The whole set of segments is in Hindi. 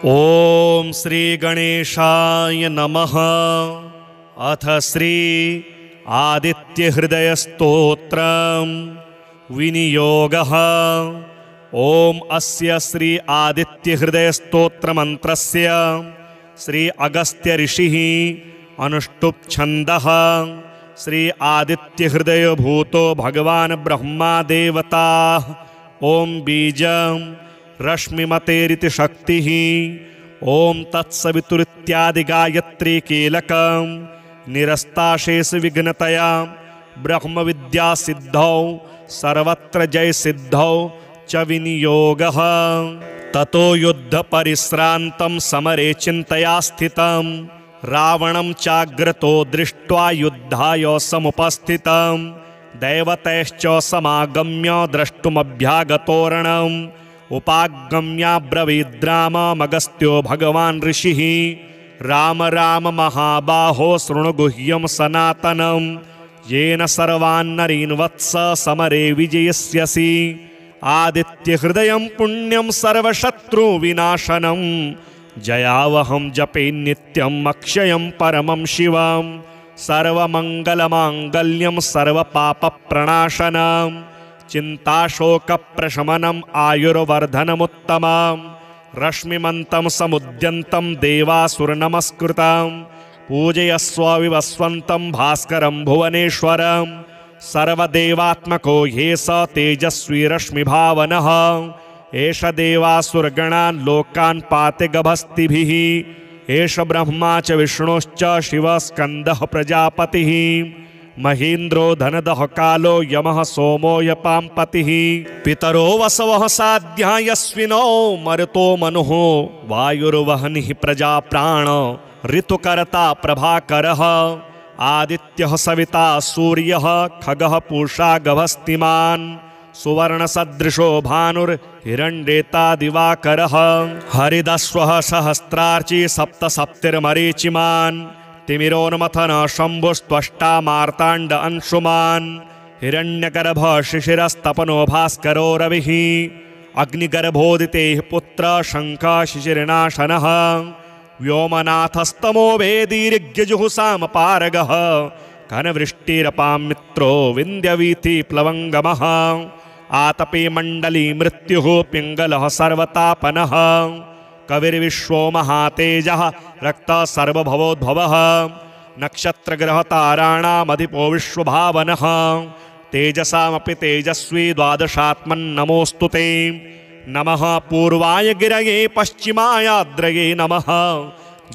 ओम श्री गणेशाय नमः। अथ श्री आदित्य हृदय स्तोत्रम विनियोगः। ओम अस्य श्री आदित्य हृदय स्तोत्र मंत्रस्य श्री अगस्त्य ऋषिः अनुष्टुप् छन्दः। श्री आदित्य हृदय भूतो भगवान ब्रह्मा देवता। ओम बीजं रश्मिमतेरिति शक्तिः। ओम तत्सवितुरित्यादि गायत्री कीलकं निरस्ताशेष विघ्नतया ब्रह्म विद्या सिद्धौ सर्वत्र जय सिद्धौ च विनियोगः। ततो युद्ध परिश्रान्तं समरे चिन्तया स्थितं रावणं चाग्रतो दृष्ट्वा युद्धाय समुपस्थितं दैवतैश्च समागम्य द्रष्टुमभ्यागतोरणम् उपागम्याब्रवीद्राममगस्त्यो भगवान् ऋषिः राम राम महाबाहो शृणु गुह्यं सनातनं येन सर्वान्नरीन् वत्स समरे विजयस्यसि। आदित्य हृदयं पुण्यं सर्वशत्रुविनाशनं जयावहं जपे नित्यम् अक्षयं परमं शिवं सर्वमङ्गलमाङ्गल्यं सर्वपापप्रणाशनं चिन्ताशोकप्रशमनम् आयुर्वर्धनमुत्तमं रश्मिमन्तं समुद्यन्तं देवासुरनमस्कृतं पूजयस्व विवस्वन्तं भास्करं भुवनेश्वरं सर्वदेवात्मको ह्येष तेजस्वी रश्मिभावनः एष देवासुरगणान् लोकान् पाति गभस्तिभिः एष ब्रह्मा च विष्णुश्च शिवः स्कन्दः प्रजापतिः महेन्द्रो धनदः कालो यमः सोमो यपाम्पतिः पितरो वसवः साध्या यस्विनो मरुतो मनुः वायुर्वहनिः प्रजा प्राण ऋतुकर्ता प्रभाकरः आदित्यः सविता सूर्यः खगः पूषा गभस्तिमान् सुवर्णसदृशो भानुर्हिरण्येता दिवाकरः हरिदस्वः सहस्रार्ची सप्तसप्तिर्मरीचिमान् तिमिरोन्मथन शम्भुस्त्वष्टा मार्ताण्ड अंशुमान् हिरण्यगर्भ शिशिरस्तपनो भास्करो रविः अग्निगर्भोदितेः पुत्र शङ्खः शिशिरनाशनः व्योमनाथस्तमो वेदीर्यजुहुसामपारगः घनवृष्टिरपां मित्रो विन्द्यवीथि प्लवङ्गमः आतपे मण्डली मृत्युः पिङ्गलः सर्वतापनः कविर्विश्वो महातेजः रक्तः सर्वभवोद्भवः नक्षत्रग्रहताराणामधिपो विश्वभावनः तेजसामपि तेजस्वी द्वादशात्मन्नमोऽस्तु ते नमः पूर्वाय गिरये पश्चिमायाद्रये नमः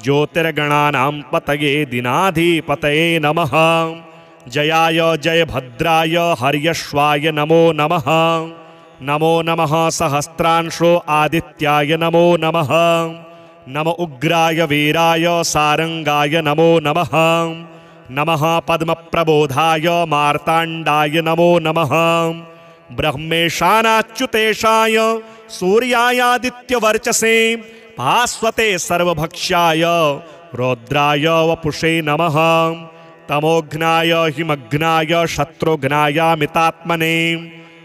ज्योतिर्गणानां पतये दिनाधिपतये नमः जयाय जयभद्राय हर्यश्वाय नमो नमः नमो नमः सहस्रांशो आदित्याय नमो नमः नम उग्राय वीराय सारंगाय नमो नमः नमः पद्मप्रबोधाय मार्ताण्डाय नमो नमः ब्रह्मेशानाच्युतेशाय सूर्यायादित्यवर्चसे भास्वते सर्वभक्ष्याय रौद्राय वपुषे नमः तमोघ्नाय हिमघ्नाय शत्रुघ्नायामितात्मने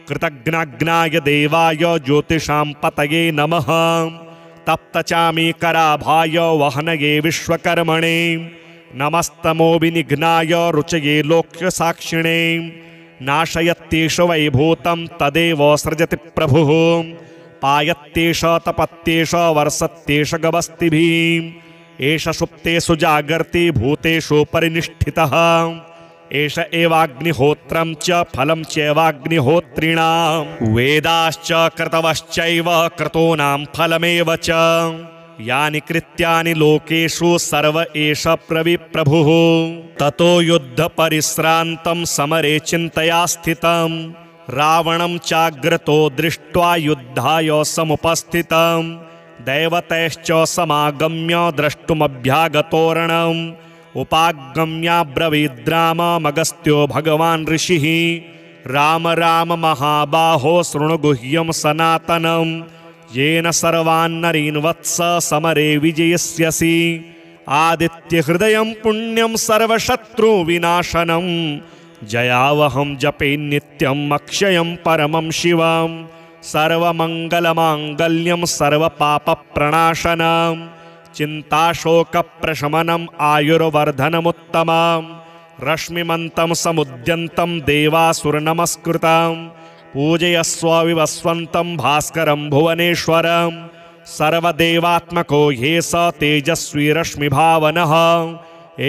कृतघ्नाग्नाय देवाय ज्योतिषां पतये नमः तप्तचामीकराभाय वहनये विश्वकर्मणे नमस्तमो विनिघ्नाय रुचये लोक्यसाक्षिणे नाशयत्येष वैभूतं तदेव सृजति प्रभुः पायत्येष तपत्येष वर्षत्येष गभस्तिभिः एष सुप्तेषु जागर्ति भूतेषु परिनिष्ठितः एष एवाग्निहोत्रं च फलं चैवाग्निहोत्रिणां वेदाश्च क्रतवश्चैव क्रतूनां फलमेव च यानि कृत्यानि लोकेषु सर्व एष प्रभुः ततो युद्ध परिश्रान्तं समरे चिन्तया स्थितं रावणं चाग्रतो दृष्ट्वा युद्धाय समुपस्थितं दैवतैश्च समागम्य द्रष्टुमभ्यागतोरणम् उपागम्याब्रवीद्राममगस्त्यो भगवान् ऋषिः राम राम महाबाहो शृणु गुह्यं सनातनं येन सर्वान्नरीन् वत्स समरे विजयस्यसि। आदित्य हृदयं पुण्यं सर्वशत्रुविनाशनं जयावहं जपे नित्यम् अक्षयं परमं शिवं सर्वमङ्गलमाङ्गल्यं सर्वपापप्रणाशनं चिन्ताशोकप्रशमनम् आयुर्वर्धनमुत्तमं रश्मिमन्तं समुद्यन्तं देवासुरनमस्कृतं पूजयस्व विवस्वन्तं भास्करं भुवनेश्वरं सर्वदेवात्मको ये स तेजस्वी रश्मिभावनः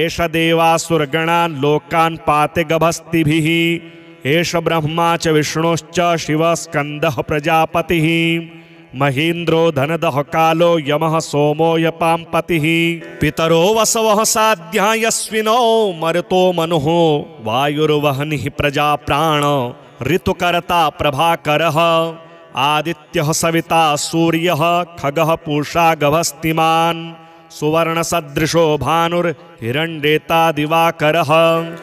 एष देवासुरगणान् लोकान् पाते गभस्तिभिः एष ब्रह्मा च विष्णुश्च शिवः स्कन्दः प्रजापतिः महेन्द्रो धनदः कालो यमः सोमो यपाम्पतिः पितरो वसवः साध्या यस्विनो मरुतो मनुः वायुर्वह्निः प्रजाप्राण ऋतुकर्ता प्रभाकरः आदित्यः सविता सूर्यः खगः पूषा गभस्तिमान् सुवर्णसदृशो भानुर्हिरण्येता दिवाकरः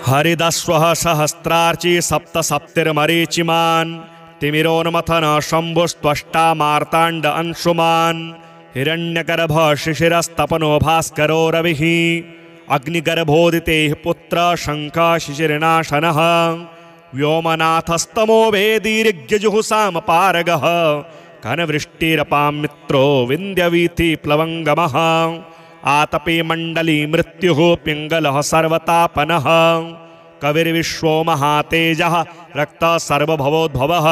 हरिदस्वः सहस्रार्ची सप्तसप्तिर्मरीचिमान् तिमिरोन्मथन शम्भुस्त्वष्टा मार्ताण्ड अंशुमान् हिरण्यगर्भ शिशिरस्तपनो भास्करो रविः अग्निगर्भोदितेः पुत्र शङ्खः शिशिरनाशनः व्योमनाथस्तमो वेदीर्घ्यजुहुसामपारगः घनवृष्टिरपां मित्रो विन्द्यवीथि प्लवङ्गमः आतपे मण्डली मृत्युः पिङ्गलः सर्वतापनः कविर्विश्वो महातेजः रक्तः सर्वभवोद्भवः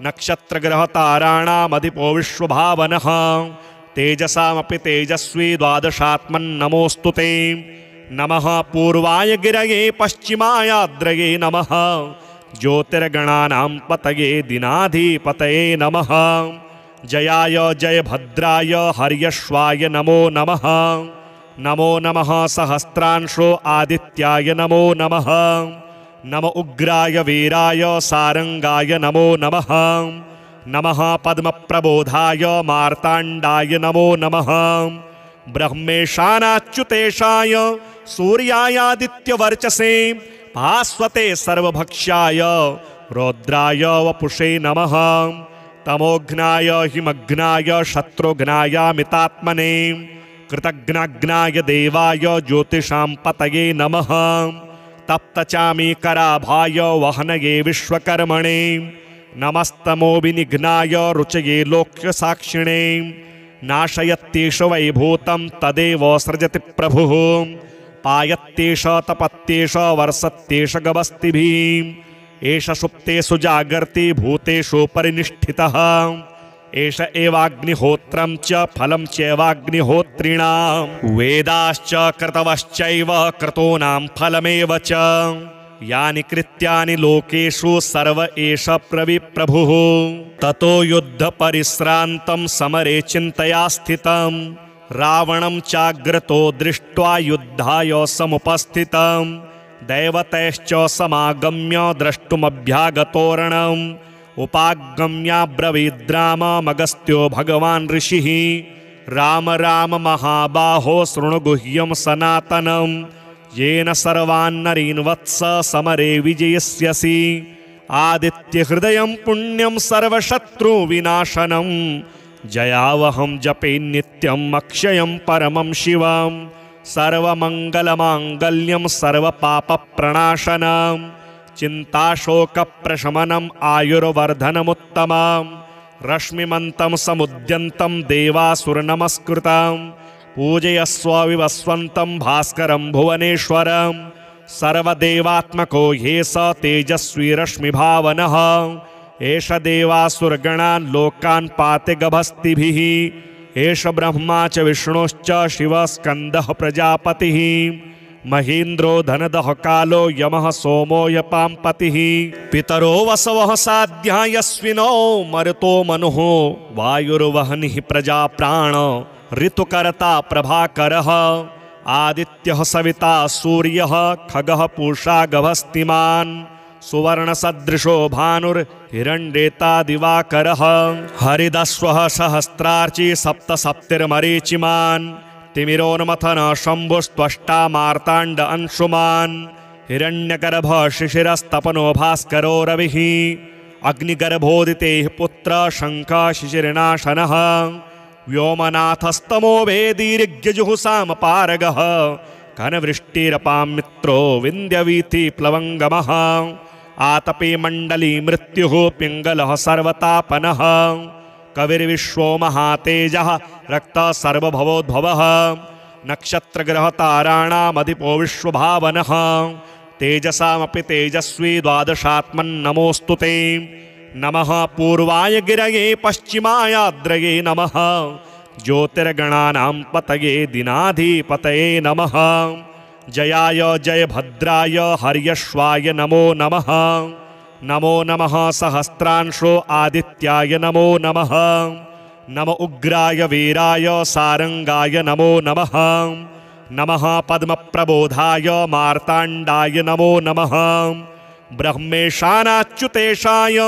नक्षत्रग्रहताराणामधिपो विश्वभावनः तेजसामपि तेजस्वी द्वादशात्मन्नमोऽस्तु ते नमः पूर्वाय गिरये पश्चिमायाद्रये नमः ज्योतिर्गणानां पतये दिनाधिपतये नमः जयाय जयभद्राय हर्यश्वाय नमो नमः नमो नमः सहस्रांशो आदित्याय नमो नमः नम उग्राय वीराय सारंगाय नमो नमः नमः पद्मप्रबोधाय मार्ताण्डाय नमो नमः ब्रह्मेशानाच्युतेशाय सूर्यायादित्यवर्चसे भास्वते सर्वभक्ष्याय रौद्राय वपुषे नमः तमोघ्नाय हिमघ्नाय शत्रुघ्नाय मितात्मने कृतघ्नाग्नाय देवाय ज्योतिषां पतये नमः तप्तचामीकराभाय वहनये विश्वकर्मणे नमस्तमोविनिघ्नाय रुचये लोक्यसाक्षिणे नाशयत्येष वैभूतं तदेव सृजति प्रभुः पायत्येष तपत्येष वर्षत्येष गभस्तिभिः एष सुप्तेषु जागर्ति भूतेषु परिनिष्ठितः एष एवाग्निहोत्रं च फलं चैवाग्निहोत्रिणां वेदाश्च क्रतवश्चैव क्रतूनां फलमेव च यानि कृत्यानि लोकेषु सर्व एष प्रभुः ततो युद्धपरिश्रान्तं समरे चिन्तया स्थितं रावणं चाग्रतो दृष्ट्वा युद्धाय समुपस्थितं दैवतैश्च समागम्य द्रष्टुमभ्यागतोरणम् उपागम्याब्रवीद्राममगस्त्यो भगवान् ऋषिः राम राम महाबाहो शृणुगुह्यं सनातनं येन सर्वान्नरीन् वत्स समरे विजयस्यसि आदित्यहृदयं पुण्यं सर्वशत्रुविनाशनं जयावहं जपे नित्यम् अक्षयं परमं शिवं सर्वमङ्गलमाङ्गल्यं सर्वपापप्रणाशनं चिन्ताशोकप्रशमनम् आयुर्वर्धनमुत्तमं रश्मिमन्तं समुद्यन्तं देवासुरनमस्कृतं पूजयस्व विवस्वन्तं भास्करं भुवनेश्वरं सर्वदेवात्मको ये स तेजस्वी रश्मिभावनः एष देवासुरगणान् लोकान् पाते गभस्तिभिः एष ब्रह्मा च विष्णुश्च शिवः स्कन्दः प्रजापतिः महेन्द्रो धनदः कालो यमः सोमो यपाम्पतिः पितरो वसवः साध्या यस्विनो मरुतो मनुः वायुर्वह्निः प्रजाप्राण ऋतुकर्ता प्रभाकरः आदित्यः सविता सूर्यः खगः पूषा गभस्तिमान् सुवर्णसदृशो भानुर्हिरण्येता दिवाकरः हरिदस्वः सहस्रार्ची सप्तसप्तिर्मरीचिमान् तिमिरोन्मथन शम्भुस्त्वष्टा मार्ताण्ड अंशुमान् हिरण्यगर्भ शिशिरस्तपनो भास्करो रविः अग्निगर्भोदितेः पुत्र शङ्खः शिशिरनाशनः व्योमनाथस्तमो वेदीर्घ्यजुहुसामपारगः घनवृष्टिरपां मित्रो विन्द्यवीथि प्लवङ्गमः आतपे मण्डली मृत्युः पिङ्गलः सर्वतापनः कविर्विश्वो महातेजः रक्तः सर्वभवोद्भवः नक्षत्रग्रहताराणामधिपो विश्वभावनः तेजसामपि तेजस्वी द्वादशात्मन्नमोऽस्तु ते नमः पूर्वाय गिरये पश्चिमायाद्रये नमः ज्योतिर्गणानां पतये दिनाधिपतये नमः जयाय जयभद्राय हर्यश्वाय नमो नमः नमो नमः सहस्रांशो आदित्याय नमो नमः नम उग्राय वीराय सारंगाय नमो नमः नमः पद्मप्रबोधाय मार्ताण्डाय नमो नमः ब्रह्मेशानाच्युतेशाय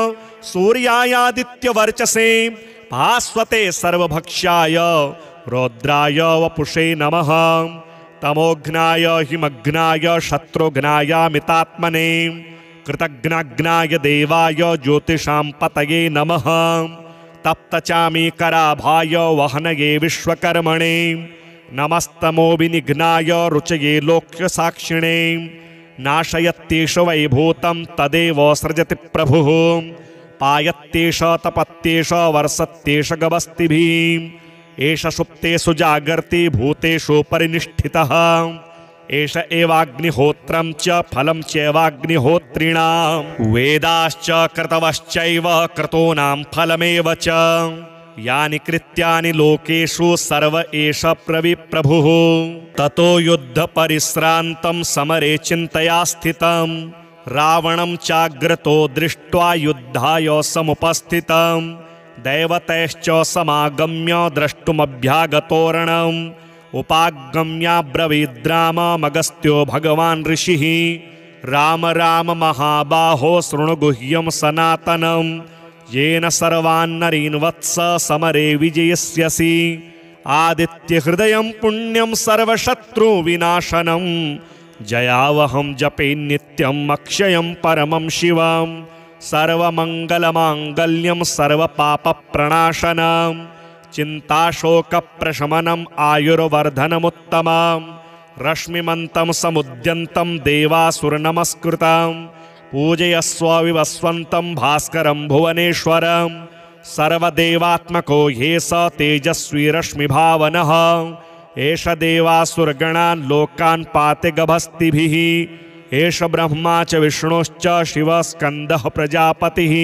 सूर्यायादित्यवर्चसे भास्वते सर्वभक्ष्याय रौद्राय वपुषे नमः तमोघ्नाय हिमघ्नाय शत्रुघ्नायामितात्मने कृतघ्नाघ्नाय देवाय ज्योतिषां पतये नमः तप्तचामीकराभाय वहनये विश्वकर्मणे नमस्तमोविनिघ्नाय रुचये लोक्यसाक्षिणे नाशयत्येष वैभूतं तदेव सृजति प्रभुः पायत्येष तपत्येष वर्षत्येष गवस्तिभिः एष सुप्तेषु जागर्ति भूतेषु परिनिष्ठितः एष एवाग्निहोत्रं च फलं चैवाग्निहोत्रिणां वेदाश्च क्रतवश्चैव क्रतूनां फलमेव च यानि कृत्यानि लोकेषु सर्व एष प्रभुः ततो युद्धपरिश्रान्तं समरे चिन्तया स्थितं रावणं चाग्रतो दृष्ट्वा युद्धाय समुपस्थितं दैवतैश्च समागम्य द्रष्टुमभ्यागतोरणम् उपागम्याब्रवीद्राममगस्त्यो भगवान् ऋषिः राम राम महाबाहो शृणुगुह्यं सनातनं येन सर्वान्नरीन् वत्स समरे विजयस्यसि आदित्यहृदयं पुण्यं सर्वशत्रुविनाशनं जयावहं जपे नित्यम् अक्षयं परमं शिवं सर्वमङ्गलमाङ्गल्यं सर्वपापप्रणाशनं चिन्ताशोकप्रशमनम् आयुर्वर्धनमुत्तमं रश्मिमन्तं समुद्यन्तं देवासुरनमस्कृतं पूजयस्व विवस्वन्तं भास्करं भुवनेश्वरं सर्वदेवात्मको ह्येष तेजस्वी रश्मिभावनः एष देवासुरगणान् लोकान् पाति गभस्तिभिः एष ब्रह्मा च विष्णुश्च शिवः स्कन्दः प्रजापतिः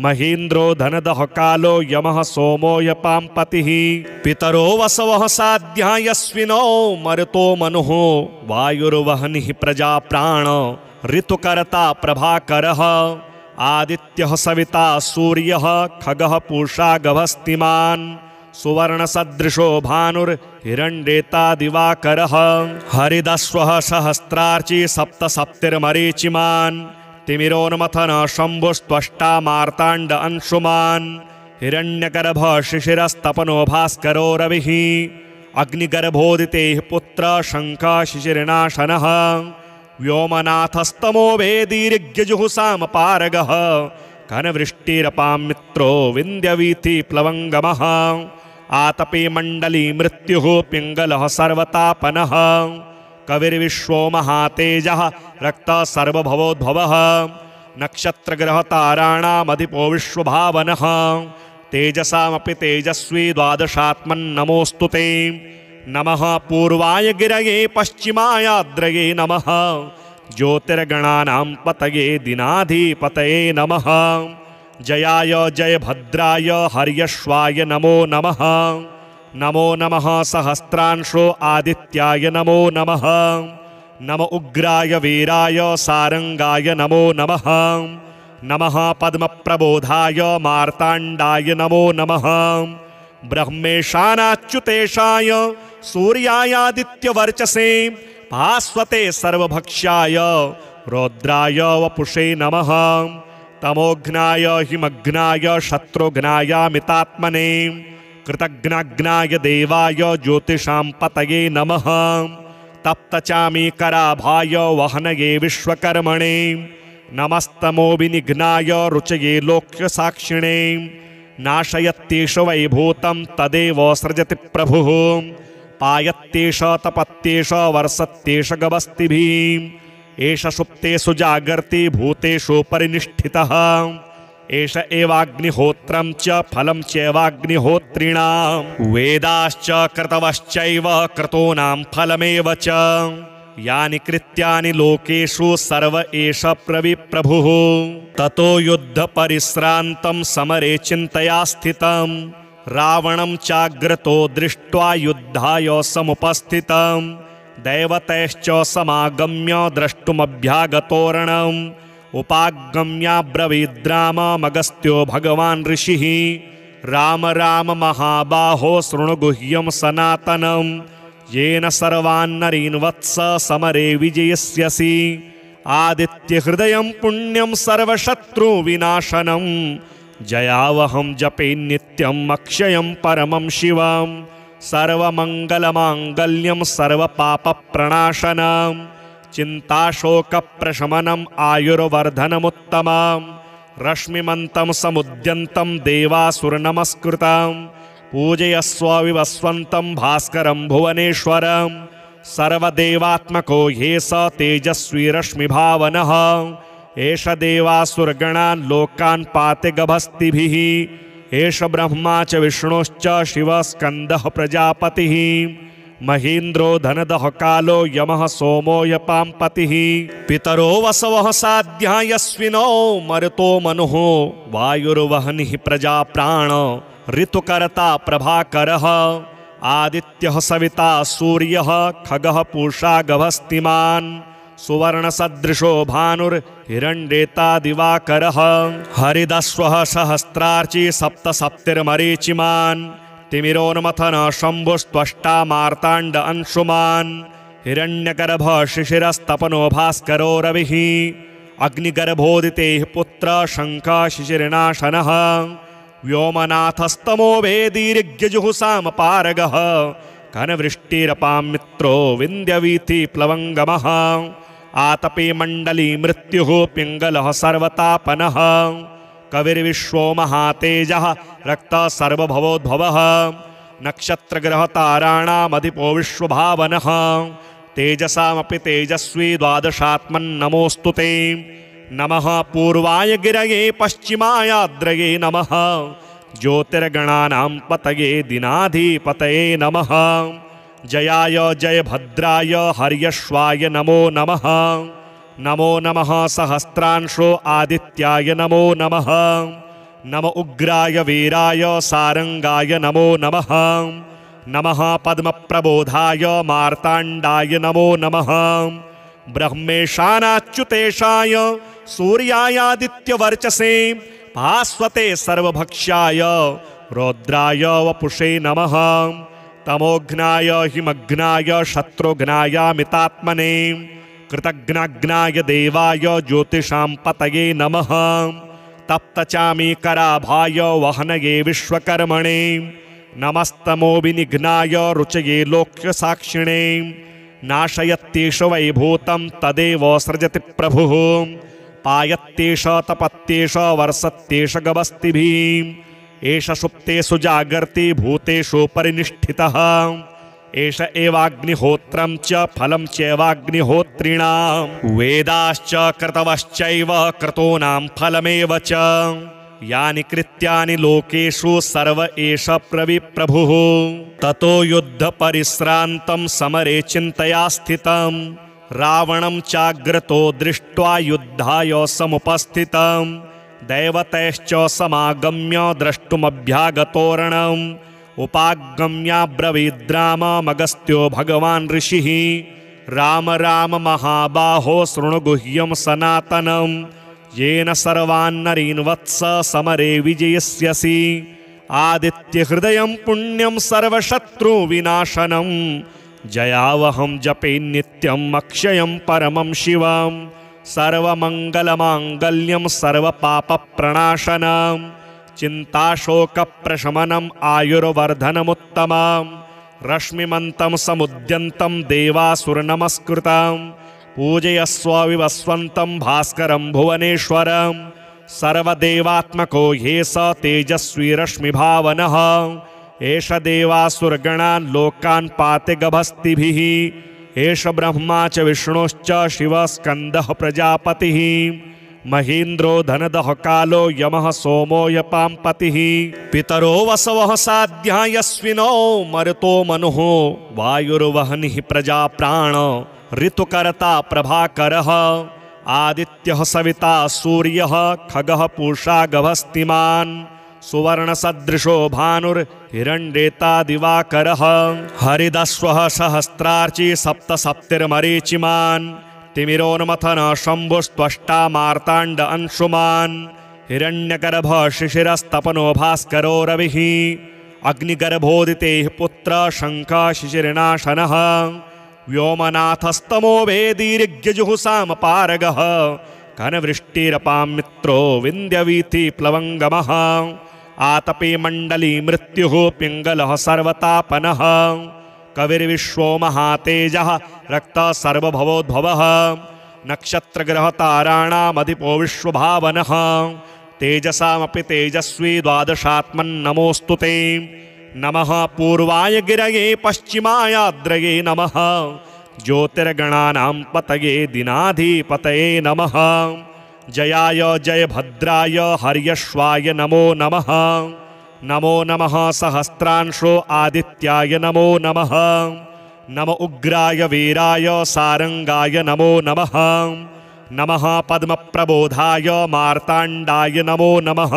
महेन्द्रो धनदः कालो यमः सोमो यपाम्पतिः पितरो वसवः साध्या यस्विनो मरुतो मनुः वायुर्वहनिः प्रजाप्राण ऋतुकर्ता प्रभाकरः आदित्यः सविता सूर्यः खगः पूषा गभस्तिमान् सुवर्णसदृशो भानुर्हिरण्येता दिवाकरः हरिदस्वः सहस्रार्ची सप्तसप्तिर्मरीचिमान् तिमिरोन्मथन शम्भुस्त्वष्टा मार्ताण्ड अंशुमान् हिरण्यगर्भ शिशिरस्तपनो भास्करो रविः अग्निगर्भोदितेः पुत्र शङ्खः शिशिरनाशनः व्योमनाथस्तमो वेदीर्घ्यजुहुसामपारगः घनवृष्टिरपां मित्रो विन्द्यवीथि प्लवङ्गमः आतपे मण्डली मृत्युः पिङ्गलः सर्वतापनः कविर्विश्वो महातेजः रक्तः सर्वभवोद्भवः नक्षत्रग्रहताराणामधिपो विश्वभावनः तेजसामपि तेजस्वी द्वादशात्मन्नमोऽस्तु ते नमः पूर्वाय गिरये पश्चिमायाद्रये नमः ज्योतिर्गणानां पतये दिनाधिपतये नमः जयाय जयभद्राय हर्यश्वाय नमो नमः नमो नमः सहस्रांशो आदित्याय नमो नमः नम उग्राय वीराय सारंगाय नमो नमः नमः पद्मप्रबोधाय मार्ताण्डाय नमो नमः ब्रह्मेशानाच्युतेशाय सूर्यायादित्यवर्चसे भास्वते सर्वभक्ष्याय रौद्राय वपुषे नमः तमोघ्नाय हिमघ्नाय शत्रुघ्नायामितात्मने कृतघ्नाघ्नाय देवाय ज्योतिषां पतये नमः तप्तचामीकराभाय वहनये विश्वकर्मणे नमस्तमोविनिघ्नाय रुचये लोक्यसाक्षिणे नाशयत्येष वैभूतं तदेव सृजति प्रभुः पायत्येष तपत्येष वर्षत्येष गवस्तिभिः एष सुप्तेषु जागर्ति भूतेषु परिनिष्ठितः एष एवाग्निहोत्रं च फलं चैवाग्निहोत्रिणां वेदाश्च क्रतवश्चैव क्रतूनां फलमेव च यानि कृत्यानि लोकेषु सर्व एष प्रविप्रभुः ततो युद्धपरिश्रान्तं समरे चिन्तया स्थितं रावणं चाग्रतो दृष्ट्वा युद्धाय समुपस्थितं दैवतैश्च समागम्य द्रष्टुमभ्यागतोरणम् उपागम्याब्रवीद्राममगस्त्यो भगवान् ऋषिः राम राम महाबाहो शृणु गुह्यं सनातनं येन सर्वान्नरीन् वत्स समरे विजयस्यसि आदित्यहृदयं पुण्यं सर्वशत्रुविनाशनं जयावहं जपे नित्यम् अक्षयं परमं शिवं सर्वमङ्गलमाङ्गल्यं सर्वपापप्रणाशनं चिन्ताशोकप्रशमनम् आयुर्वर्धनमुत्तमं रश्मिमन्तं समुद्यन्तं देवासुरनमस्कृतं पूजयस्व विवस्वन्तं भास्करं भुवनेश्वरं सर्वदेवात्मको ह्ये स तेजस्वी रश्मिभावनः एष देवासुरगणान् लोकान् पाति गभस्तिभिः एष ब्रह्मा च विष्णुश्च शिवस्कन्दः प्रजापतिः महेन्द्रो धनदः कालो यमः सोमो यपाम्पतिः पितरो वसवः साध्या यस्विनो मरुतो मनुः वायुर्वहनिः प्रजाप्राण ऋतुकर्ता प्रभाकरः आदित्यः सविता सूर्यः खगः पूषा गभस्तिमान् सुवर्णसदृशो भानुर्हिरण्येता दिवाकरः हरिदस्वः सहस्रार्ची सप्तसप्तिर्मरीचिमान् तिमिरोन्मथन शम्भुस्त्वष्टा मार्ताण्ड अंशुमान् हिरण्यगर्भ शिशिरस्तपनो भास्करो रविः अग्निगर्भोदितेः पुत्र शङ्खः शिशिरनाशनः व्योमनाथस्तमो वेदीर्घ्यजुहुसामपारगः घनवृष्टिरपां मित्रो विन्द्यवीथि प्लवङ्गमः आतपे मण्डली मृत्युः पिङ्गलः सर्वतापनः कविर्विश्वो महातेजः रक्तः सर्वभवोद्भवः नक्षत्रग्रहताराणामधिपो विश्वभावनः तेजसामपि तेजस्वी द्वादशात्मन्नमोऽस्तु ते नमः पूर्वाय गिरये पश्चिमायाद्रये नमः ज्योतिर्गणानां पतये दिनाधिपतये नमः जयाय जयभद्राय हर्यश्वाय नमो नमः नमो नमः सहस्रांशो आदित्याय नमो नमः नम उग्राय वीराय सारंगाय नमो नमः नमः पद्मप्रबोधाय मार्ताण्डाय नमो नमः ब्रह्मेशानाच्युतेशाय सूर्यायादित्यवर्चसे भास्वते सर्वभक्ष्याय रौद्राय वपुषे नमः तमोघ्नाय हिमघ्नाय शत्रुघ्नायामितात्मने कृतघ्नाग्नाय देवाय ज्योतिषां पतये नमः तप्तचामीकराभाय वहनये विश्वकर्मणे नमस्तमोविनिघ्नाय रुचये लोक्यसाक्षिणे नाशयत्येष वैभूतं तदेव सृजति प्रभुः पायत्येष तपत्येष वर्षत्येष गभस्तिभिः एष सुप्तेषु जागर्ति भूतेषु परिनिष्ठितः एष एवाग्निहोत्रं च फलं चैवाग्निहोत्रिणां वेदाश्च क्रतवश्चैव क्रतूनां फलमेव च यानि कृत्यानि लोकेषु सर्व एष प्रविप्रभुः ततो युद्धपरिश्रान्तं समरे चिन्तया स्थितं रावणं चाग्रतो दृष्ट्वा युद्धाय समुपस्थितं दैवतैश्च समागम्य द्रष्टुमभ्यागतोरणम् उपागम्याब्रवीद्राममगस्त्यो भगवान् ऋषिः राम राम महाबाहो शृणु गुह्यं सनातनं येन सर्वान्नरीन् वत्स समरे विजयस्यसि आदित्यहृदयं पुण्यं सर्वशत्रुविनाशनं जयावहं जपे नित्यम् अक्षयं परमं शिवं सर्वमङ्गलमाङ्गल्यं सर्वपापप्रणाशनं चिन्ताशोकप्रशमनम् आयुर्वर्धनमुत्तमं रश्मिमन्तं समुद्यन्तं देवासुरनमस्कृतं पूजयस्व विवस्वन्तं भास्करं भुवनेश्वरं सर्वदेवात्मको ह्ये स तेजस्वी रश्मिभावनः एष देवासुरगणान् लोकान् पाति गभस्तिभिः एष ब्रह्मा च विष्णुश्च शिवः स्कन्दः प्रजापतिः महीन्द्रो धनदः कालो यमः सोमो यपाम्पतिः पितरो वसवः साध्या यस्विनो मरुतो मनुः वायुर्वह्निः प्रजाप्राण ऋतुकर्ता प्रभाकरः आदित्यः सविता सूर्यः खगः पूषा गभस्तिमान् सुवर्णसदृशो भानुर्हिरण्येता दिवाकरः हरिदस्वः सहस्रार्ची सप्तसप्तिर्मरीचिमान् तिमिरोन्मथन शम्भुस्त्वष्टा मार्ताण्ड अंशुमान् हिरण्यगर्भ शिशिरस्तपनो भास्करो रविः अग्निगर्भोदितेः पुत्र शङ्खः शिशिरनाशनः व्योमनाथस्तमो वेदीर्यजुहुसामपारगः घनवृष्टिरपां मित्रो विन्द्यवीथि प्लवङ्गमः आतपे मण्डली मृत्युः पिङ्गलः सर्वतापनः कविर्विश्वो महातेजः रक्तः सर्वभवोद्भवः नक्षत्रग्रहताराणामधिपो विश्वभावनः तेजसामपि तेजस्वी द्वादशात्मन्नमोऽस्तु ते नमः पूर्वाय गिरये पश्चिमायाद्रये नमः ज्योतिर्गणानां पतये दिनाधिपतये नमः जयाय जयभद्राय हर्यश्वाय नमो नमः नमो नमः सहस्रांशो आदित्याय नमो नमः नम उग्राय वीराय सारंगाय नमो नमः नमः पद्मप्रबोधाय मार्ताण्डाय नमो नमः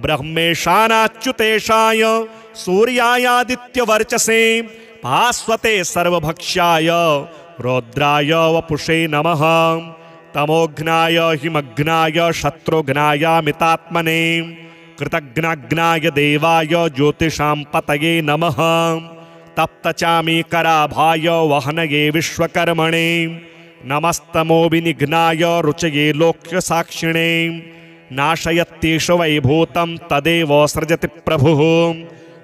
ब्रह्मेशानाच्युतेशाय सूर्यायादित्यवर्चसे भास्वते सर्वभक्ष्याय रौद्राय वपुषे नमः तमोघ्नाय हिमघ्नाय शत्रुघ्नायामितात्मने कृतघ्नाग्नाय देवाय ज्योतिषां पतये नमः तप्तचामीकराभाय वहनये विश्वकर्मणे नमस्तमो विनिघ्नाय रुचये लोक्यसाक्षिणे नाशयत्येष वैभूतं तदेव सृजति प्रभुः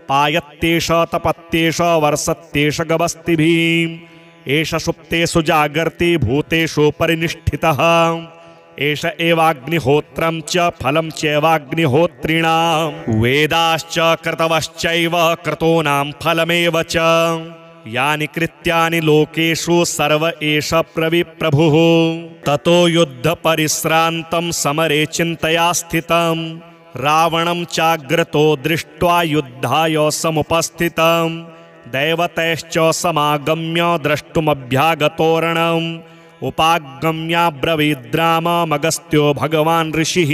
पायत्येष तपत्येष वर्षत्येष गवस्तिभिः एष सुप्तेषु जागर्ति भूतेषु परिनिष्ठितः एष एवाग्निहोत्रं च फलं चैवाग्निहोत्रिणां वेदाश्च क्रतवश्चैव क्रतूनां फलमेव च यानि कृत्यानि लोकेषु सर्व एष प्रविप्रभुः ततो युद्धपरिश्रान्तं समरे चिन्तया स्थितं रावणं चाग्रतो दृष्ट्वा युद्धाय समुपस्थितं दैवतैश्च समागम्य द्रष्टुमभ्यागतोरणम् उपागम्याब्रवीद्राममगस्त्यो भगवान् ऋषिः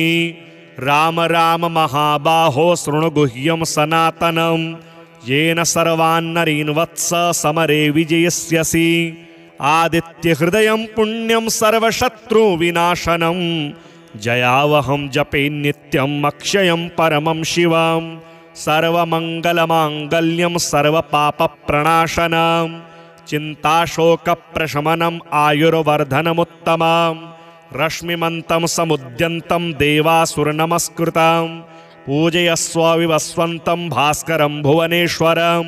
राम राम महाबाहो शृणुगुह्यं सनातनं येन सर्वान्नरीन् वत्स समरे विजयस्यसि आदित्यहृदयं पुण्यं सर्वशत्रुविनाशनं जयावहं जपे नित्यं अक्षयं परमं शिवं सर्वमङ्गलमाङ्गल्यं सर्वपापप्रणाशनं चिन्ताशोकप्रशमनम् आयुर्वर्धनमुत्तमं रश्मिमन्तं समुद्यन्तं देवासुरनमस्कृतं पूजयस्व विवस्वन्तं भास्करं भुवनेश्वरं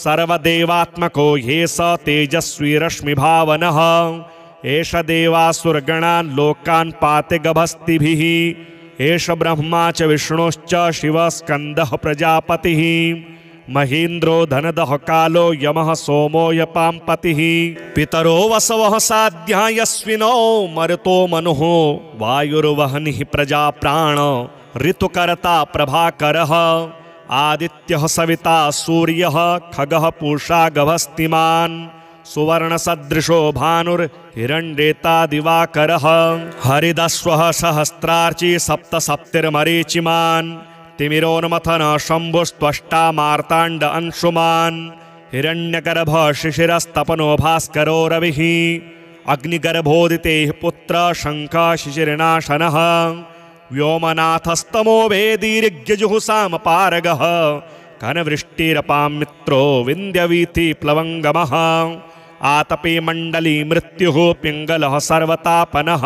सर्वदेवात्मको ह्ये स तेजस्वी रश्मिभावनः एष देवासुरगणान् लोकान् पाति गभस्तिभिः एष ब्रह्मा च विष्णुश्च शिवः स्कन्दः प्रजापतिः महीन्द्रो धनदः कालो यमः सोमो यपाम्पतिः पितरो वसवः साध्या यस्विनो मरुतो मनुः वायुर्वह्निः प्रजाप्राण ऋतुकर्ता प्रभाकरः आदित्यः सविता सूर्यः खगः पूषा गभस्तिमान् सुवर्णसदृशो भानुर्हिरण्येता दिवाकरः हरिदस्वः सहस्रार्ची सप्तसप्तिर्मरीचिमान् तिमिरोन्मथन शम्भुस्त्वष्टा मार्ताण्ड अंशुमान् हिरण्यगर्भ शिशिरस्तपनो भास्करो रविः अग्निगर्भोदितेः पुत्र शङ्खः शिशिरनाशनः व्योमनाथस्तमो वेदीर्यजुहुसामपारगः घनवृष्टिरपां मित्रो विन्द्यवीथि प्लवङ्गमः आतपे मण्डली मृत्युः पिङ्गलः सर्वतापनः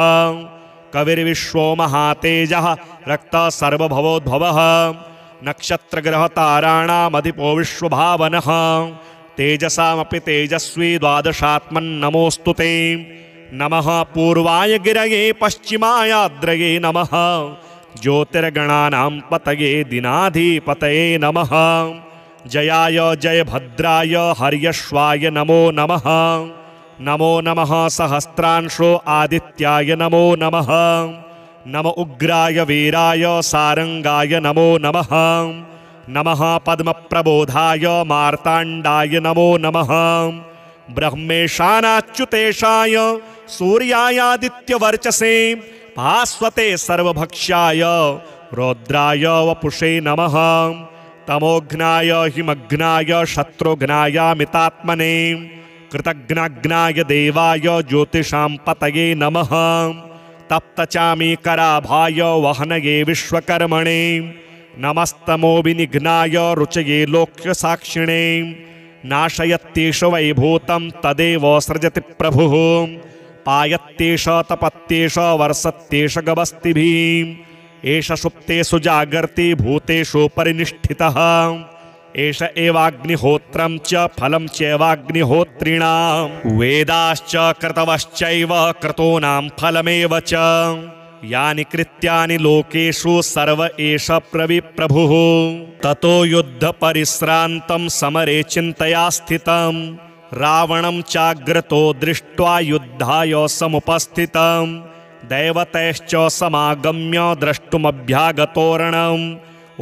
कविर्विश्वो महातेजः रक्तः सर्वभवोद्भवः नक्षत्रग्रहताराणामधिपो विश्वभावनः तेजसामपि तेजस्वी द्वादशात्मन्नमोऽस्तु ते नमः पूर्वाय गिरये पश्चिमायाद्रये नमः ज्योतिर्गणानां पतये दिनाधिपतये नमः जयाय जयभद्राय हर्यश्वाय नमो नमः नमो नमः सहस्रांशो आदित्याय नमो नमः। नम उग्राय वीराय सारंगाय नमो नमः। नमः पद्मप्रबोधाय मार्ताण्डाय नमो नमः। ब्रह्मेशानाच्युतेशाय सूर्यायादित्यवर्चसे भास्वते सर्वभक्ष्याय रौद्राय वपुषे नमः। तमोघ्नाय हिमघ्नाय शत्रुघ्नाय मितात्मने कृतघ्नाग्नाय देवाय ज्योतिषां पतये नमः। तप्तचामीकराभाय वहनये विश्वकर्मणे नमस्तमोविनिघ्नाय रुचये लोक्यसाक्षिणे नाशयत्येष वैभूतं तदेव सृजति प्रभुः पायत्येष तपत्येष वर्षत्येष गवस्तिभिः एष सुप्तेषु जागर्ति भूतेषु परिनिष्ठितः एष एवाग्निहोत्रं च फलं चैवाग्निहोत्रिणां वेदाश्च क्रतवश्चैव क्रतूनां फलमेव च यानि कृत्यानि लोकेषु सर्व एष प्रभुः ततो युद्धपरिश्रान्तं समरे चिन्तया स्थितं रावणं चाग्रतो दृष्ट्वा युद्धाय समुपस्थितं दैवतैश्च समागम्य द्रष्टुमभ्यागतोरणम्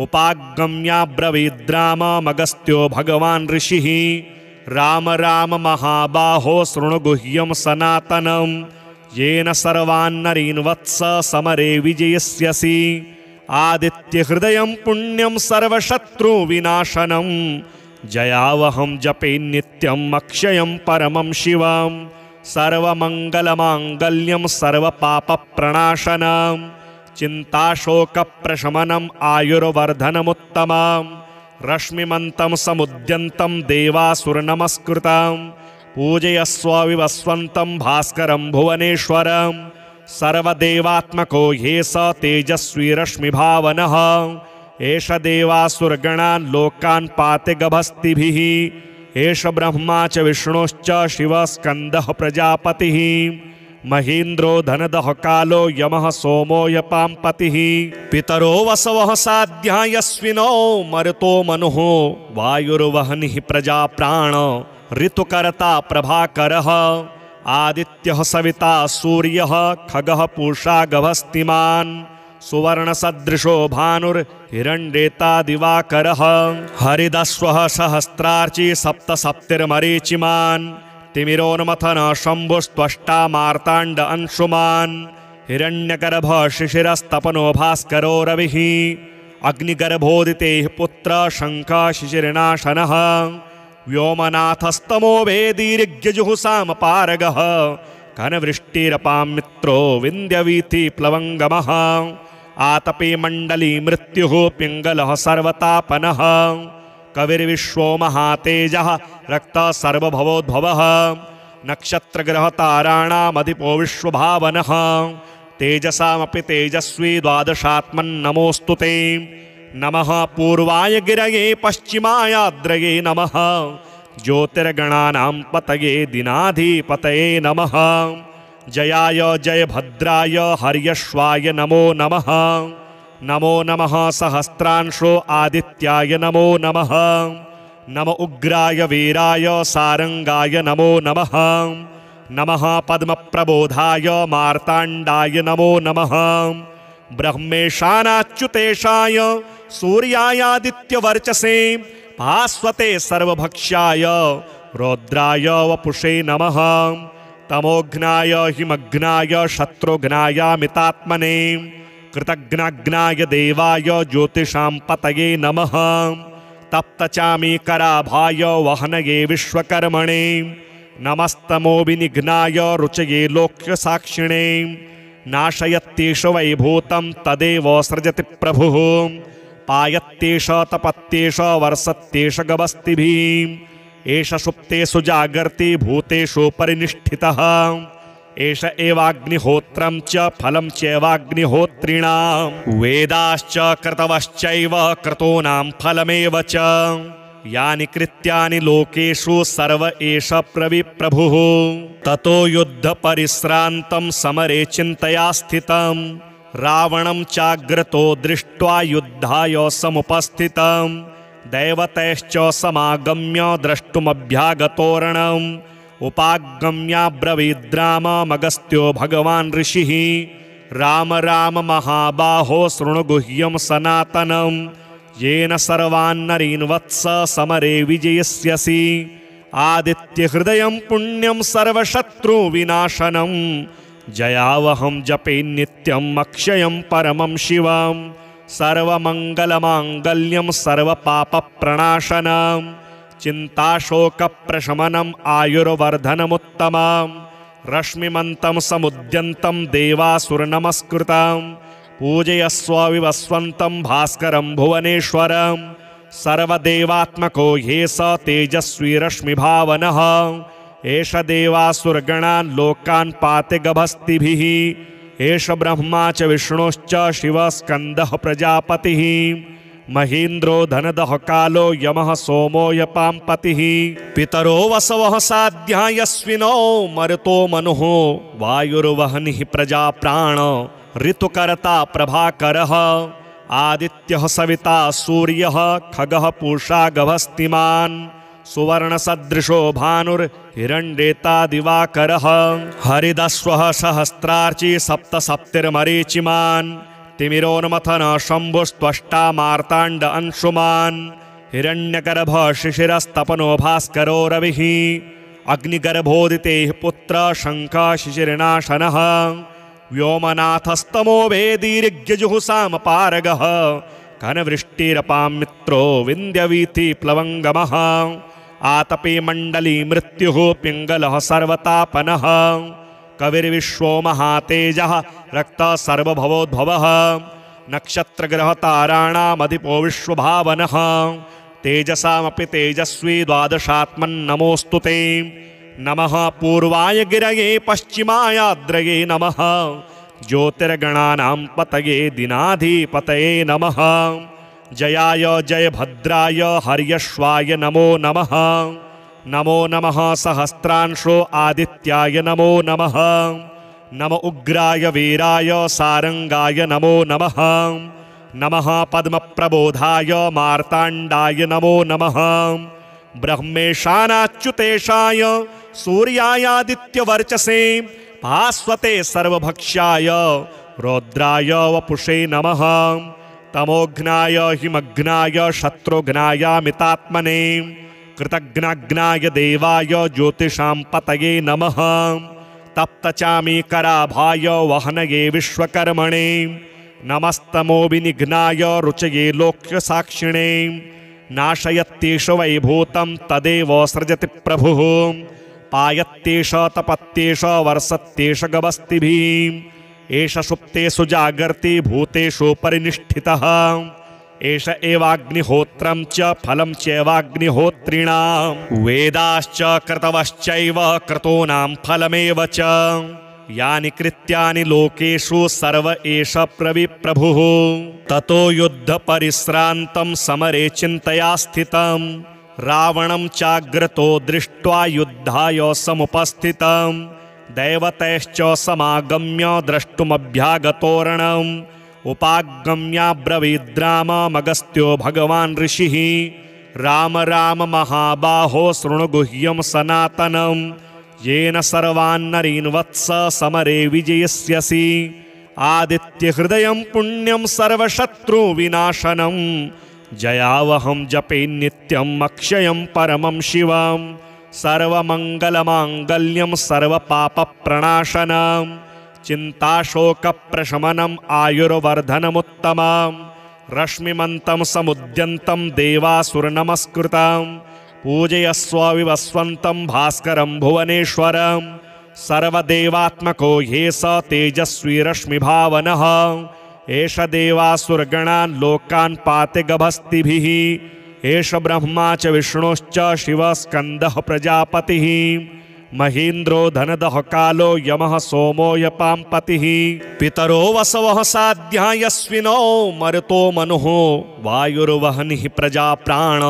उपागम्याब्रवीद्राममगस्त्यो भगवान् ऋषिः राम राम महाबाहो शृणु गुह्यं सनातनं येन सर्वान्नरीन् वत्स समरे विजयस्यसि आदित्यहृदयं पुण्यं सर्वशत्रुविनाशनं जयावहं जपे नित्यम् अक्षयं परमं शिवं सर्वमङ्गलमाङ्गल्यं सर्वपापप्रणाशनं चिन्ताशोकप्रशमनम् आयुर्वर्धनमुत्तमं रश्मिमन्तं समुद्यन्तं देवासुरनमस्कृतं पूजयस्व विवस्वन्तं भास्करं भुवनेश्वरं सर्वदेवात्मको ह्येष तेजस्वी रश्मिभावनः एष देवासुरगणान् लोकान् पाति गभस्तिभिः एष ब्रह्मा च विष्णुश्च शिवः स्कन्दः प्रजापतिः महेन्द्रो धनदः कालो यमः सोमो यपाम्पतिः पितरो वसवः साध्या यस्विनो मरुतो मनुः वायुर्वह्निः प्रजाप्राण ऋतुकर्ता प्रभाकरः आदित्यः सविता सूर्यः खगः पूषा गभस्तिमान् सुवर्णसदृशो भानुर्हिरण्येता दिवाकरः हरिदस्वः सहस्रार्ची सप्तसप्तिर्मरीचिमान् तिमिरोन्मथन शम्भुस्त्वष्टा मार्ताण्ड अंशुमान् हिरण्यगर्भ शिशिरस्तपनो भास्करो रविः अग्निगर्भोदितेः पुत्र शङ्खः शिशिरनाशनः व्योमनाथस्तमो वेदीर्यजुहुसामपारगः घनवृष्टिरपां मित्रो विन्द्यवीथि प्लवङ्गमः आतपे मण्डली मृत्युः पिङ्गलः सर्वतापनः कविर्विश्वो महातेजः रक्तः सर्वभवोद्भवः नक्षत्रग्रहताराणामधिपो विश्वभावनः तेजसामपि तेजस्वी द्वादशात्मन्नमोऽस्तु ते नमः पूर्वाय गिरये पश्चिमायाद्रये नमः ज्योतिर्गणानां पतये दिनाधिपतये नमः जयाय जयभद्राय हर्यश्वाय नमो नमः नमो नमः सहस्रांशो आदित्याय नमो नमः नम उग्राय वीराय सारंगाय नमो नमः नमः पद्मप्रबोधाय मार्ताण्डाय नमो नमः ब्रह्मेशानाच्युतेशाय सूर्यायादित्यवर्चसे भास्वते सर्वभक्ष्याय रौद्राय वपुषे नमः तमोघ्नाय हिमघ्नाय शत्रुघ्नाय मितात्मने कृतघ्नाग्नाय देवाय ज्योतिषां पतये नमः तप्तचामीकराभाय वहनये विश्वकर्मणे नमस्तमोविनिघ्नाय रुचये लोक्यसाक्षिणे नाशयत्येष वैभूतं तदेव सृजति प्रभुः पायत्येष तपत्येष वर्षत्येष गवस्तिभिः एष सुप्तेषु जागर्ति भूतेषु परिनिष्ठितः एष एवाग्निहोत्रं च फलं चैवाग्निहोत्रिणां वेदाश्च क्रतवश्चैव क्रतूनां फलमेव च यानि कृत्यानि लोकेषु सर्व एष प्रभुः ततो युद्धपरिश्रान्तं समरे चिन्तया स्थितं रावणं चाग्रतो दृष्ट्वा युद्धाय समुपस्थितं दैवतैश्च समागम्य द्रष्टुमभ्यागतोरणम् उपागम्याब्रवीद्राममगस्त्यो भगवान् ऋषिः राम राम महाबाहो शृणुगुह्यं सनातनं येन सर्वान्नरीन् वत्स समरे विजयस्यसि आदित्यहृदयं पुण्यं सर्वशत्रुविनाशनं जयावहं जपे नित्यम् अक्षयं परमं शिवं सर्वमङ्गलमाङ्गल्यं सर्वपापप्रणाशनं चिन्ताशोकप्रशमनम् आयुर्वर्धनमुत्तमं रश्मिमन्तं समुद्यन्तं देवासुरनमस्कृतं पूजयस्व विवस्वन्तं भास्करं भुवनेश्वरं सर्वदेवात्मको ह्ये स तेजस्वी रश्मिभावनः एष देवासुरगणान् लोकान् पाते गभस्तिभिः एष ब्रह्मा च विष्णुश्च शिवस्कन्दः प्रजापतिः महीन्द्रो धनदः कालो यमः सोमो यपाम्पतिः पितरो वसवः साध्या यस्विनो मरुतो मनुः वायुर्वहनिः प्रजाप्राण ऋतुकर्ता प्रभाकरः आदित्यः सविता सूर्यः खगः पूषा गभस्तिमान् सुवर्णसदृशो भानुर्हिरण्येता दिवाकरः हरिदश्वः सहस्रार्ची सप्तसप्तिर्मरीचिमान् तिमिरोन्मथन शम्भुस्त्वष्टा मार्ताण्ड अंशुमान् हिरण्यगर्भ शिशिरस्तपनो भास्करो रविः अग्निगर्भोदितेः पुत्र शङ्खः शिशिरनाशनः व्योमनाथस्तमो वेदीर्यजुहुसामपारगः घनवृष्टिरपां मित्रो विन्द्यवीथि प्लवङ्गमः आतपे मण्डली मृत्युः पिङ्गलः सर्वतापनः कविर्विश्वो महातेजः रक्तः सर्वभवोद्भवः नक्षत्रग्रहताराणामधिपो विश्वभावनः तेजसामपि तेजस्वी द्वादशात्मन्नमोऽस्तु ते नमः पूर्वाय गिरये पश्चिमायाद्रये नमः ज्योतिर्गणानां पतये दिनाधिपतये नमः जयाय जयभद्राय हर्यश्वाय नमो नमः नमो नमः सहस्रांशो आदित्याय नमो नमः नम उग्राय वीराय सारंगाय नमो नमः नमः पद्मप्रबोधाय मार्ताण्डाय नमो नमः ब्रह्मेशानाच्युतेशाय सूर्यायादित्यवर्चसे भास्वते सर्वभक्ष्याय रौद्राय वपुषे नमः तमोघ्नाय हिमघ्नाय शत्रुघ्नाय मितात्मने कृतघ्नाग्नाय देवाय ज्योतिषां पतये नमः तप्तचामीकराभाय वहनये विश्वकर्मणे नमस्तमोविनिघ्नाय रुचये लोक्यसाक्षिणे नाशयत्येष वैभूतं तदेव सृजति प्रभुः पायत्येष तपत्येष वर्षत्येष गभस्तिभिः एष सुप्तेषु जागर्ति भूतेषु परिनिष्ठितः एष एवाग्निहोत्रं च फलं चैवाग्निहोत्रिणां वेदाश्च क्रतवश्चैव क्रतूनां फलमेव च यानि कृत्यानि लोकेषु सर्व एष प्रभुः ततो युद्धपरिश्रान्तं समरे चिन्तया स्थितं रावणं चाग्रतो दृष्ट्वा युद्धाय समुपस्थितं दैवतैश्च समागम्य द्रष्टुमभ्यागतोरणम् उपागम्याब्रवीद्राममगस्त्यो भगवान् ऋषिः राम राम महाबाहो शृणुगुह्यं सनातनं येन सर्वान्नरीन् वत्स समरे विजयस्यसि आदित्यहृदयं पुण्यं सर्वशत्रुविनाशनं जयावहं जपे नित्यम् अक्षयं परमं शिवं सर्वमङ्गलमाङ्गल्यं सर्वपापप्रणाशनं चिन्ताशोकप्रशमनम् आयुर्वर्धनमुत्तमं रश्मिमन्तं समुद्यन्तं देवासुरनमस्कृतं पूजयस्व विवस्वन्तं भास्करं भुवनेश्वरं सर्वदेवात्मको ह्ये स तेजस्वी रश्मिभावनः एष देवासुरगणान् लोकान् पाते गभस्तिभिः एष ब्रह्मा च विष्णुश्च शिवस्कन्दः प्रजापतिः महीन्द्रो धनदः कालो यमः सोमो यपाम्पतिः पितरो वसवः साध्या यस्विनो मरुतो मनुः वायुर्वहनिः प्रजाप्राण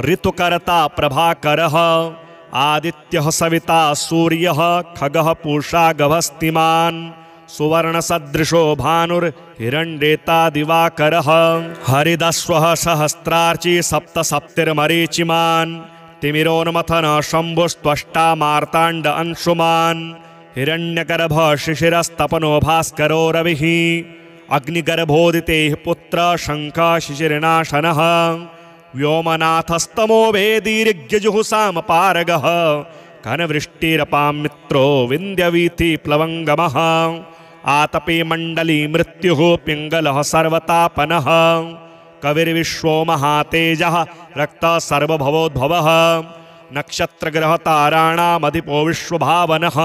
ऋतुकर्ता प्रभाकरः आदित्यः सविता सूर्यः खगः पूषा गभस्तिमान् सुवर्णसदृशो भानुर्हिरण्येता दिवाकरः हरिदश्वः सहस्रार्ची सप्तसप्तिर्मरीचिमान् तिमिरोन्मथन शम्भुस्त्वष्टा मार्ताण्ड अंशुमान् हिरण्यगर्भ शिशिरस्तपनो भास्करो रविः अग्निगर्भोदितेः पुत्र शङ्ख शिशिरनाशनः व्योमनाथस्तमो वेदीर्यजुहुसामपारगः घनवृष्टिरपां मित्रो विन्द्यवीथि प्लवङ्गमः आतपे मण्डली मृत्युः पिङ्गलः सर्वतापनः कविर्विश्वो महातेजः रक्तः सर्वभवोद्भवः नक्षत्रग्रहताराणामधिपो विश्वभावनः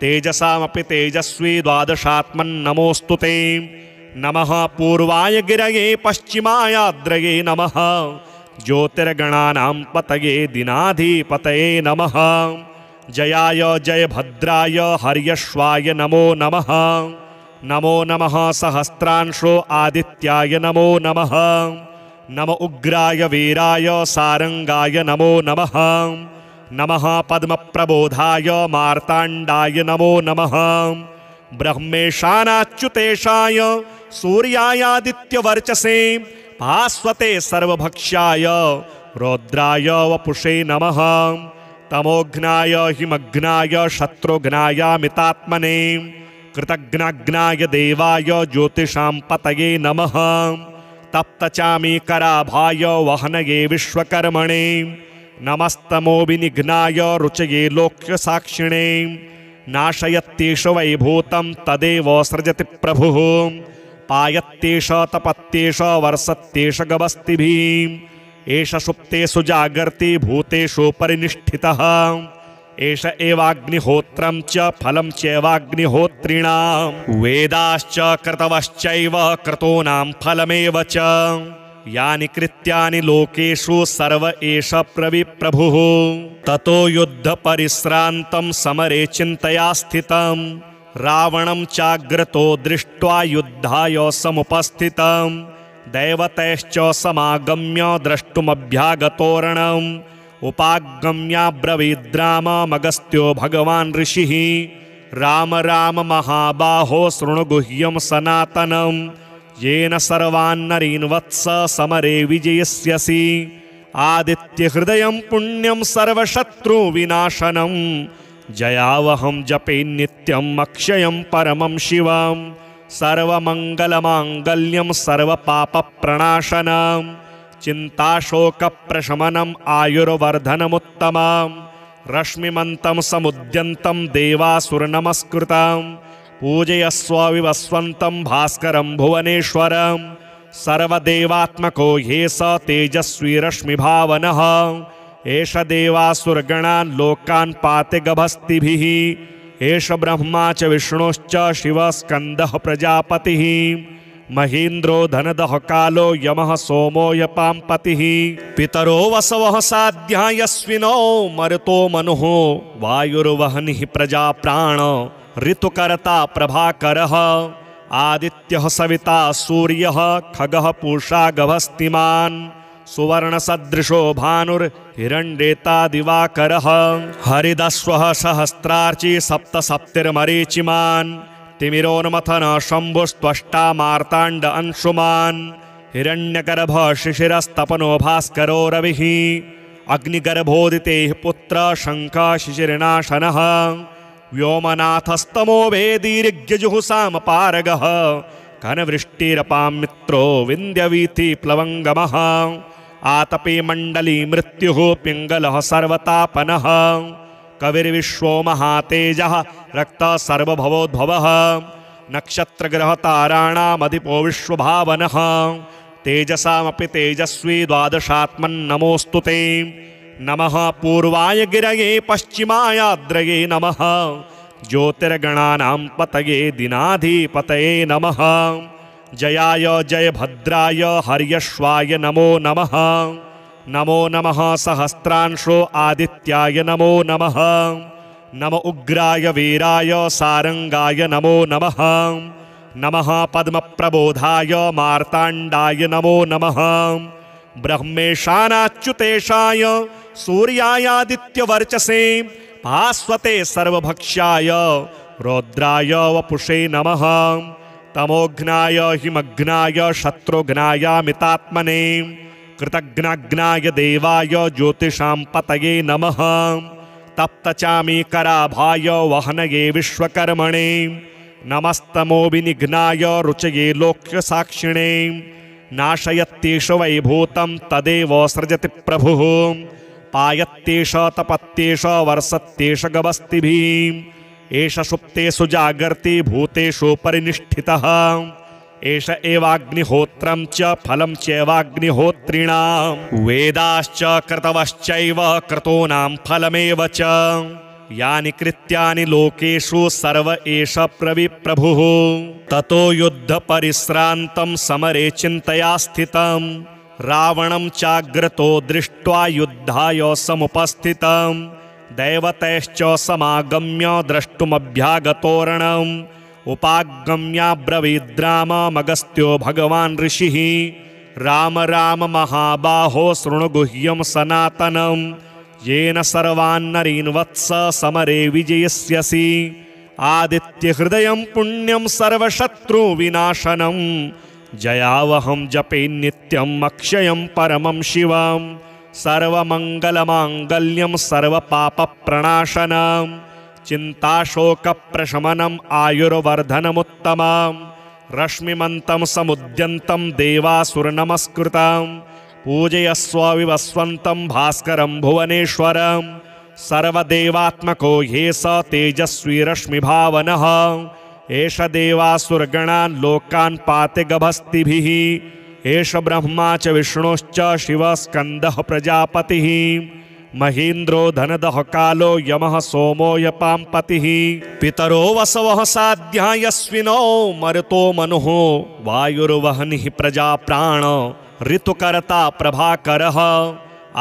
तेजसामपि तेजस्वी द्वादशात्मन्नमोऽस्तु ते नमः पूर्वाय गिरये पश्चिमायाद्रये नमः ज्योतिर्गणानां पतये दिनाधिपतये नमः जयाय जयभद्राय हर्यश्वाय नमो नमः नमो नमः सहस्रांशो आदित्याय नमो नमः नम उग्राय वीराय सारंगाय नमो नमः नमः पद्मप्रबोधाय मार्ताण्डाय नमो नमः ब्रह्मेशानाच्युतेशाय सूर्यायादित्यवर्चसे भास्वते सर्वभक्ष्याय रौद्राय वपुषे नमः तमोघ्नाय हिमघ्नाय शत्रुघ्नायामितात्मने कृतघ्नाग्नाय देवाय ज्योतिषां पतये नमः तप्तचामीकराभाय वहनये विश्वकर्मणे नमस्तमोविनिघ्नाय रुचये लोक्यसाक्षिणे नाशयत्येष वैभूतं तदेव सृजति प्रभुः पायत्येष तपत्येष वर्षत्येष गवस्तिभिः एष सुप्तेषु जागर्ति भूतेषु परिनिष्ठितः एष एवाग्निहोत्रं च फलं चैवाग्निहोत्रिणां वेदाश्च क्रतवश्चैव क्रतूनां फलमेव च यानि कृत्यानि लोकेषु सर्व एष प्रभुः ततो युद्धपरिश्रान्तं समरे चिन्तया स्थितं रावणं चाग्रतो दृष्ट्वा युद्धाय समुपस्थितं दैवतैश्च समागम्य द्रष्टुमभ्यागतोरणम् उपागम्याब्रवीद्राममगस्त्यो भगवान् ऋषिः राम राम महाबाहो शृणु गुह्यं सनातनं येन सर्वान्नरीन् वत्स समरे विजयस्यसि आदित्यहृदयं पुण्यं सर्वशत्रुविनाशनं जयावहं जपे नित्यम् अक्षयं परमं शिवं सर्वमङ्गलमाङ्गल्यं सर्वपापप्रणाशनं चिन्ताशोकप्रशमनम् आयुर्वर्धनमुत्तमं रश्मिमन्तं समुद्यन्तं देवासुरनमस्कृतं पूजयस्व विवस्वन्तं भास्करं भुवनेश्वरं सर्वदेवात्मको ह्येष तेजस्वी रश्मिभावनः एष देवासुरगणान् लोकान् पाति गभस्तिभिः एष ब्रह्मा च विष्णुश्च शिवः स्कन्दः प्रजापतिः महेन्द्रो धनदः कालो यमः सोमो यपाम्पतिः पितरो वसवः साध्या यस्विनो मरुतो मनुः वायुर्वहनिः प्रजाप्राण ऋतुकर्ता प्रभाकरः आदित्यः सविता सूर्यः खगः पूषा गभस्तिमान् सुवर्णसदृशो भानुर्हिरण्येता दिवाकरः हरिदस्वः सहस्रार्ची सप्तसप्तिर्मरीचिमान् तिमिरोन्मथन शम्भुस्त्वष्टा मार्ताण्ड अंशुमान् हिरण्यगर्भ शिशिरस्तपनो भास्करो रविः अग्निगर्भोदितेः पुत्र शङ्ख शिशिरनाशनः व्योमनाथस्तमो वेदीर्यजुहुसामपारगः घनवृष्टिरपां मित्रो विन्द्यवीथि प्लवङ्गमः आतपे मण्डली मृत्युः पिङ्गलः सर्वतापनः कविर्विश्वो महातेजः रक्तः सर्वभवोद्भवः नक्षत्रग्रहताराणामधिपो विश्वभावनः तेजसामपि तेजस्वी द्वादशात्मन्नमोऽस्तु ते नमः पूर्वाय गिरये पश्चिमायाद्रये नमः ज्योतिर्गणानां पतये दिनाधिपतये नमः जयाय जयभद्राय हर्यश्वाय नमो नमः नमो नमः सहस्रांशो आदित्याय नमो नमः नम उग्राय वीराय सारंगाय नमो नमः नमः पद्मप्रबोधाय मार्ताण्डाय नमो नमः ब्रह्मेशानाच्युतेशाय सूर्यायादित्यवर्चसे भास्वते सर्वभक्ष्याय रौद्राय वपुषे नमः तमोघ्नाय हिमघ्नाय शत्रुघ्नायामितात्मने कृतघ्नाग्नाय देवाय ज्योतिषां पतये नमः तप्तचामीकराभाय वहनये विश्वकर्मणे नमस्तमो विनिघ्नाय रुचये लोक्यसाक्षिणे नाशयत्येष वैभूतं तदेव सृजति प्रभुः पायत्येष तपत्येष वर्षत्येष गवस्तिभिः एष सुप्तेषु जागर्ति भूतेषु परिनिष्ठितः एष एवाग्निहोत्रं च फलं चैवाग्निहोत्रिणां वेदाश्च क्रतवश्चैव क्रतूनां फलमेव च यानि कृत्यानि लोकेषु सर्व एष प्रभुः ततो युद्धपरिश्रान्तं समरे चिन्तया स्थितं रावणं चाग्रतो दृष्ट्वा युद्धाय समुपस्थितं दैवतैश्च समागम्य द्रष्टुमभ्यागतोरणम् उपागम्याब्रवीद्राममगस्त्यो भगवान् ऋषिः राम राम महाबाहो शृणु गुह्यं सनातनं येन सर्वान्नरीन् वत्स समरे विजयस्यसि आदित्यहृदयं पुण्यं सर्वशत्रुविनाशनं जयावहं जपे नित्यं अक्षयं परमं शिवं सर्वमङ्गलमाङ्गल्यं सर्वपापप्रणाशनं चिन्ताशोकप्रशमनम् आयुर्वर्धनमुत्तमं रश्मिमन्तं समुद्यन्तं देवासुरनमस्कृतं पूजयस्व विवस्वन्तं भास्करं भुवनेश्वरं सर्वदेवात्मको ह्ये स तेजस्वी रश्मिभावनः एष देवासुरगणान् लोकान् पाते गभस्तिभिः एष ब्रह्मा च विष्णुश्च शिवस्कन्दः प्रजापतिः महेन्द्रो धनदः कालो यमः सोमो यपाम्पतिः पितरो वसवः साध्या यस्विनो मरुतो मनुः वायुर्वहनिः प्रजाप्राण ऋतुकर्ता प्रभाकरः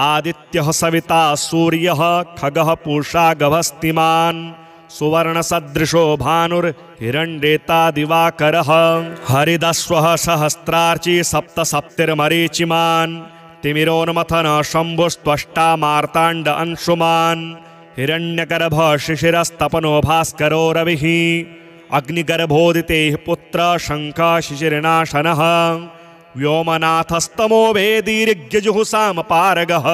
आदित्यः सविता सूर्यः खगः पूषा गभस्तिमान् सुवर्णसदृशो भानुर्हिरण्येता दिवाकरः हरिदस्वः सहस्रार्ची सप्तसप्तिर्मरीचिमान् तिमिरोन्मथन शम्भुस्त्वष्टा मार्ताण्ड अंशुमान् हिरण्यगर्भ शिशिरस्तपनो भास्करो रविः अग्निगर्भोदितेः पुत्र शङ्खः शिशिरनाशनः व्योमनाथस्तमो वेदीर्घ्यजुहुसामपारगः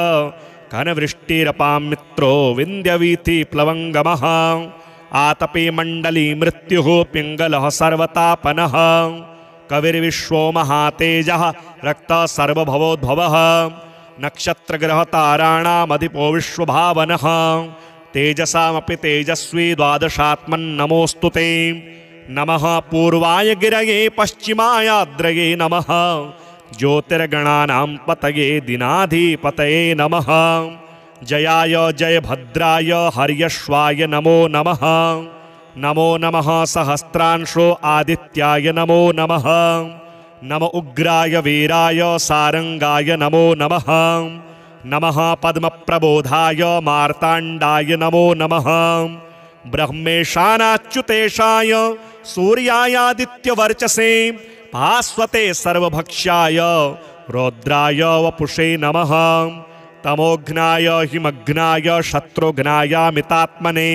घनवृष्टिरपां मित्रो विन्द्यवीथि प्लवङ्गमः आतपे मण्डली मृत्युः पिङ्गलः सर्वतापनः कविर्विश्वो महातेजः रक्तः सर्वभवोद्भवः नक्षत्रग्रहताराणामधिपो विश्वभावनः तेजसामपि तेजस्वी द्वादशात्मन्नमोऽस्तु ते नमः पूर्वाय गिरये पश्चिमायाद्रये नमः ज्योतिर्गणानां पतये दिनाधिपतये नमः जयाय जयभद्राय हर्यश्वाय नमो नमः नमो नमः सहस्रांशो आदित्याय नमो नमः नम उग्राय वीराय सारंगाय नमो नमः नमः पद्मप्रबोधाय मार्ताण्डाय नमो नमः ब्रह्मेशानाच्युतेशाय सूर्यायादित्यवर्चसे भास्वते सर्वभक्ष्याय रौद्राय वपुषे नमः तमोघ्नाय हिमघ्नाय शत्रुघ्नाय मितात्मने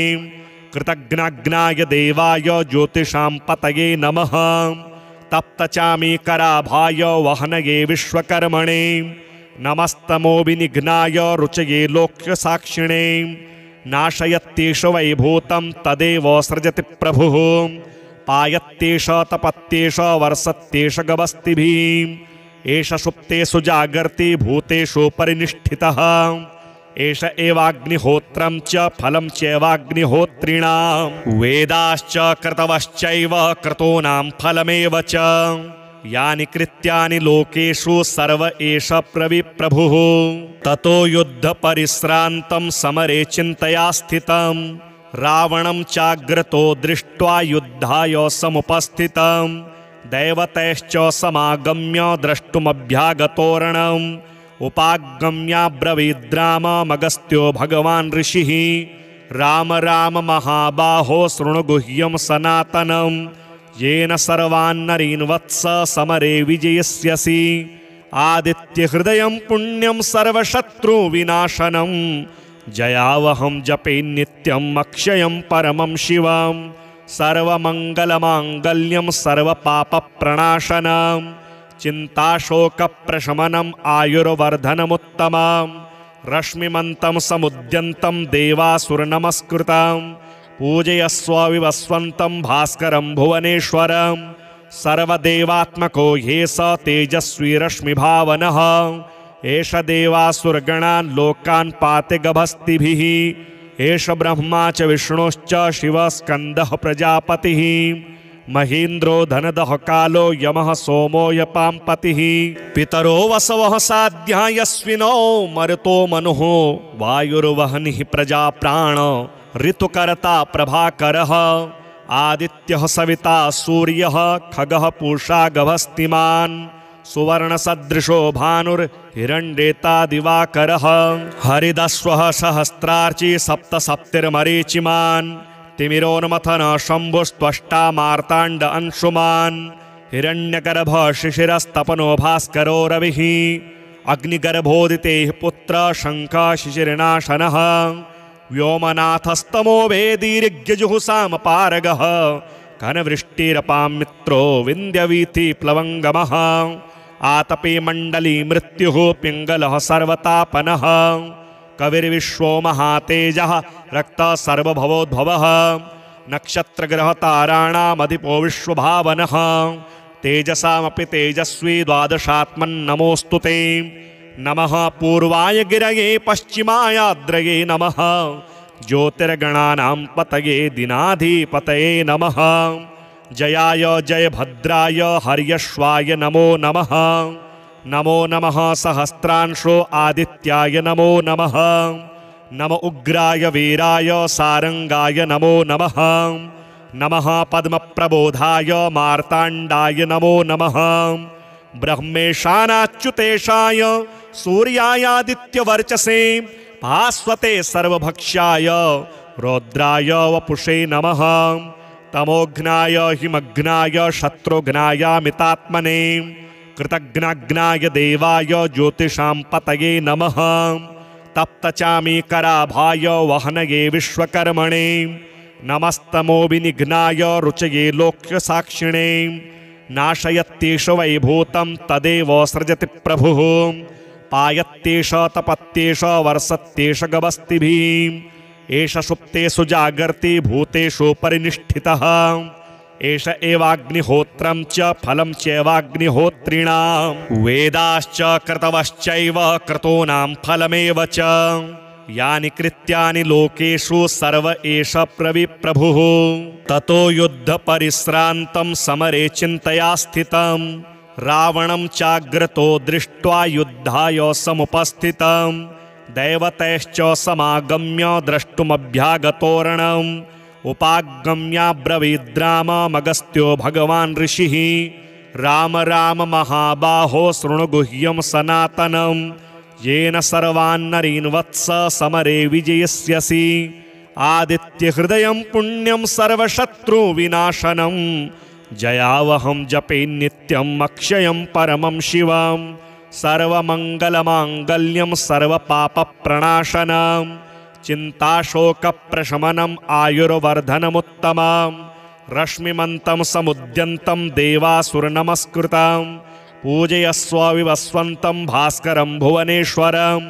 कृतघ्नाग्नाय देवाय ज्योतिषां पतये नमः तप्तचामीकराभाय वहनये विश्वकर्मणे नमस्तमो विनिघ्नाय रुचये लोक्यसाक्षिणे नाशयत्येष वैभूतं तदेव सृजति प्रभुः पायत्येष तपत्येष वर्षत्येष गवस्तिभिः एष सुप्तेषु जागर्ति भूतेषु परिनिष्ठितः एष एवाग्निहोत्रं च फलं चैवाग्निहोत्रिणां वेदाश्च क्रतवश्चैव क्रतूनां फलमेव च यानि कृत्यानि लोकेषु सर्व एष प्रभुः ततो युद्धपरिश्रान्तं समरे चिन्तया स्थितं रावणं चाग्रतो दृष्ट्वा युद्धाय समुपस्थितं दैवतैश्च समागम्य द्रष्टुमभ्यागतोरणम् उपागम्याब्रवीद्राममगस्त्यो भगवान् ऋषिः राम राम महाबाहो शृणु गुह्यं सनातनं येन सर्वान्नरीन् वत्स समरे विजयस्यसि आदित्यहृदयं पुण्यं सर्वशत्रुविनाशनं जयावहं जपे नित्यम् अक्षयं परमं शिवं सर्वमङ्गलमाङ्गल्यं सर्वपापप्रणाशनं चिन्ताशोकप्रशमनम् आयुर्वर्धनमुत्तमम् रश्मिमन्तं समुद्यन्तं देवासुरनमस्कृतं पूजयस्व विवस्वन्तं भास्करं भुवनेश्वरं सर्वदेवात्मको ये स तेजस्वी रश्मिभावनः एष देवासुरगणान् लोकान् पाति गभस्तिभिः एष ब्रह्मा च विष्णुश्च शिवः स्कन्दः प्रजापतिः महीन्द्रो धनदः कालो यमः सोमो यपाम्पतिः पितरो वसवः साध्या यस्विनो मरुतो मनुः वायुर्वह्निः प्रजाप्राण ऋतुकर्ता प्रभाकरः आदित्यः सविता सूर्यः खगः पूषा गभस्तिमान् सुवर्णसदृशो भानुर्हिरण्येता दिवाकरः हरिदस्वः सहस्रार्ची सप्तसप्तिर्मरीचिमान् तिमिरोन्मथन शम्भुस्त्वष्टा मार्ताण्ड अंशुमान् हिरण्यगर्भ शिशिरस्तपनो भास्करो रविः अग्निगर्भोदितेः पुत्र शङ्खः शिशिरनाशनः व्योमनाथस्तमो वेदीर्यजुहुसामपारगः घनवृष्टिरपां मित्रो विन्द्यवीथि प्लवङ्गमः आतपे मण्डली मृत्युः पिङ्गलः सर्वतापनः कविर्विश्वो महातेजः रक्तः सर्वभवोद्भवः नक्षत्रग्रहताराणामधिपो विश्वभावनः तेजसामपि तेजस्वी द्वादशात्मन्नमोऽस्तु ते नमः पूर्वाय गिरये पश्चिमायाद्रये नमः ज्योतिर्गणानां पतये दिनाधिपतये नमः जयाय जयभद्राय हर्यश्वाय नमो नमः नमो नमः सहस्रांशो आदित्याय नमो नमः नम उग्राय वीराय सारंगाय नमो नमः नमः पद्मप्रबोधाय मार्ताण्डाय नमो नमः ब्रह्मेशानाच्युतेशाय सूर्यायादित्यवर्चसे भास्वते सर्वभक्ष्याय रौद्राय वपुषे नमः तमोघ्नाय हिमघ्नाय शत्रुघ्नायामितात्मने कृतघ्नाग्नाय देवाय ज्योतिषां पतये नमः तप्तचामीकराभाय वहनये विश्वकर्मणे नमस्तमो विनिघ्नाय रुचये लोक्यसाक्षिणे नाशयत्येष वैभूतं तदेव सृजति प्रभुः पायत्येष तपत्येष वर्षत्येष गभस्तिभिः एष सुप्तेषु जागर्ति भूतेषु परिनिष्ठितः एष एवाग्निहोत्रं च फलं चैवाग्निहोत्रिणां वेदाश्च क्रतवश्चैव क्रतूनां फलमेव च यानि कृत्यानि लोकेषु सर्व एष प्रविप्रभुः ततो युद्धपरिश्रान्तं समरे चिन्तया स्थितं रावणं चाग्रतो दृष्ट्वा युद्धाय समुपस्थितं दैवतैश्च समागम्य द्रष्टुमभ्यागतोरणम् उपागम्याब्रवीद्राममगस्त्यो भगवान् ऋषिः राम राम महाबाहो शृणुगुह्यं सनातनं येन सर्वान्नरीन् वत्स समरे विजयस्यसि आदित्यहृदयं पुण्यं सर्वशत्रुविनाशनं जयावहं जपे नित्यम् अक्षयं परमं शिवं सर्वमङ्गलमाङ्गल्यं सर्वपापप्रणाशनं चिन्ताशोकप्रशमनम् आयुर्वर्धनमुत्तमं रश्मिमन्तं समुद्यन्तं देवासुरनमस्कृतं पूजयस्व विवस्वन्तं भास्करं भुवनेश्वरं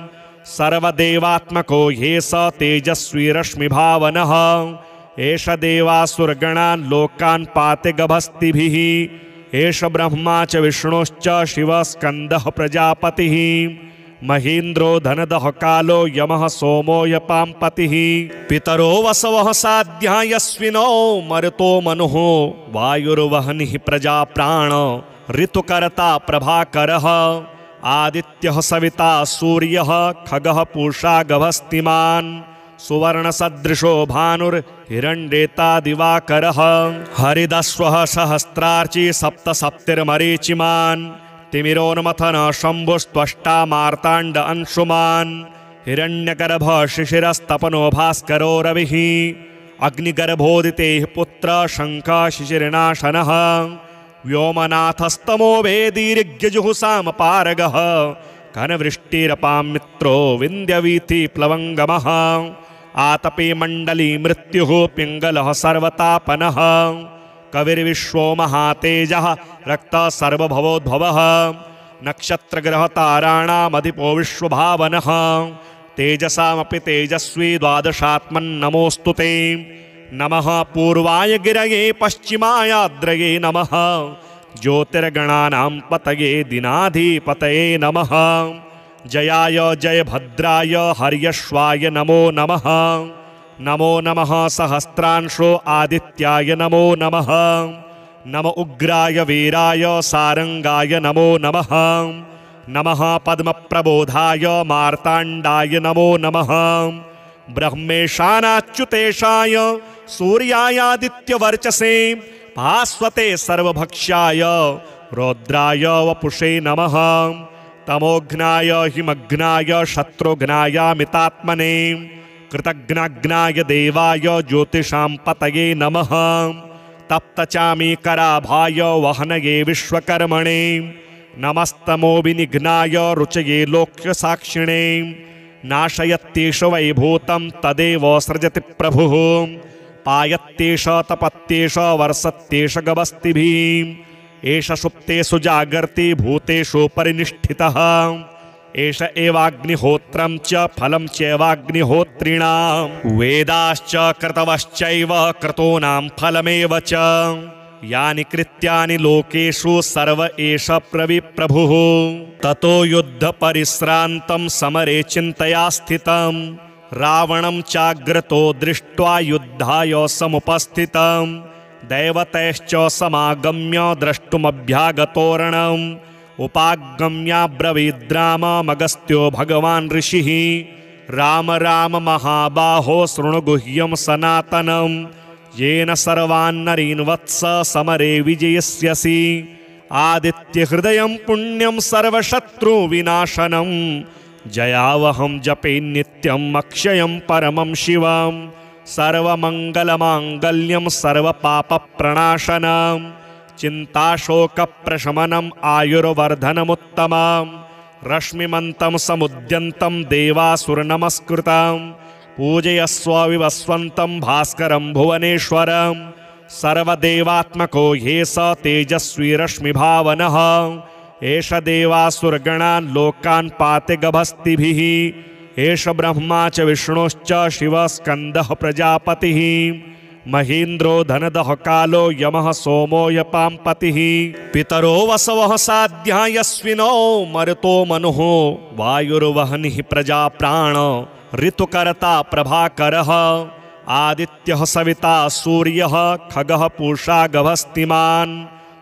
सर्वदेवात्मको ये स तेजस्वी रश्मिभावनः एष देवासुरगणान् लोकान् पाति गभस्तिभिः एष ब्रह्मा च विष्णुश्च शिवः स्कन्दः प्रजापतिः महीन्द्रो धनदः कालो यमः सोमो यपाम्पतिः पितरो वसवः साध्या यस्विनो मरुतो मनुः वायुर्वह्निः प्रजाप्राण ऋतुकर्ता प्रभाकरः आदित्यः सविता सूर्यः खगः पूषा गभस्तिमान् सुवर्णसदृशो भानुर्हिरण्येता दिवाकरः हरिदस्वः सहस्रार्ची सप्तसप्तिर्मरीचिमान् तिमिरोन्मथन शम्भुस्त्वष्टा मार्ताण्ड अंशुमान् हिरण्यगर्भ शिशिरस्तपनो भास्करो रविः अग्निगर्भोदितेः पुत्र शङ्खः शिशिरनाशनः व्योमनाथस्तमो वेदीर्यजुहुसामपारगः घनवृष्टिरपां मित्रो विन्द्यवीथि प्लवङ्गमः आतपे मण्डली मृत्युः पिङ्गलः सर्वतापनः कविर्विश्वो महातेजः रक्तः सर्वभवोद्भवः नक्षत्रग्रहताराणामधिपो विश्वभावनः तेजसामपि तेजस्वी द्वादशात्मन्नमोऽस्तु ते नमः पूर्वाय गिरये पश्चिमायाद्रये नमः ज्योतिर्गणानां पतये दिनाधिपतये नमः जयाय जयभद्राय हर्यश्वाय नमो नमः नमो नमः सहस्रांशो आदित्याय नमो नमः नम उग्राय वीराय सारंगाय नमो नमः नमः पद्मप्रबोधाय मार्ताण्डाय नमो नमः ब्रह्मेशानाच्युतेशाय सूर्यायादित्यवर्चसे भास्वते सर्वभक्ष्याय रौद्राय वपुषे नमः तमोघ्नाय हिमघ्नाय शत्रुघ्नाय मितात्मने कृतघ्नाग्नाय देवाय ज्योतिषां पतये नमः तप्तचामीकराभाय वहनये विश्वकर्मणे नमस्तमोविनिघ्नाय रुचये लोक्यसाक्षिणे नाशयत्येष वैभूतं तदेव सृजति प्रभुः पायत्येष तपत्येष वर्षत्येष गवस्तिभिः एष सुप्तेषु जागर्ति भूतेषु परिनिष्ठितः एष एवाग्निहोत्रं च फलं चैवाग्निहोत्रिणां वेदाश्च क्रतवश्चैव क्रतूनां फलमेव च यानि कृत्यानि लोकेषु सर्व एष प्रभुः ततो युद्धपरिश्रान्तं समरे चिन्तया स्थितं रावणं चाग्रतो दृष्ट्वा युद्धाय समुपस्थितं दैवतैश्च समागम्य द्रष्टुमभ्यागतोरणम् उपागम्याब्रवीद्राममगस्त्यो भगवान् ऋषिः राम राम महाबाहो शृणु गुह्यं सनातनम् येन सर्वान्नरीन् वत्स समरे विजयस्यसि आदित्यहृदयं पुण्यं सर्वशत्रुविनाशनं जयावहं जपे नित्यम् अक्षयं परमं शिवं सर्वमङ्गलमाङ्गल्यं सर्वपापप्रणाशनं चिन्ताशोकप्रशमनम् आयुर्वर्धनमुत्तमं रश्मिमन्तं समुद्यन्तं देवासुरनमस्कृतं पूजयस्व विवस्वन्तं भास्करं भुवनेश्वरं सर्वदेवात्मको ह्ये स तेजस्वी रश्मिभावनः एष देवासुरगणान् लोकान् पाति गभस्तिभिः एष ब्रह्मा च विष्णुश्च शिवस्कन्दः प्रजापतिः महेन्द्रो धनदः कालो यमः सोमो यपाम्पतिः पितरो वसवः साध्या यस्विनो मरुतो मनुः वायुर्वह्निः प्रजाप्राण ऋतुकर्ता प्रभाकरः आदित्यः सविता सूर्यः खगः पूषा गभस्तिमान्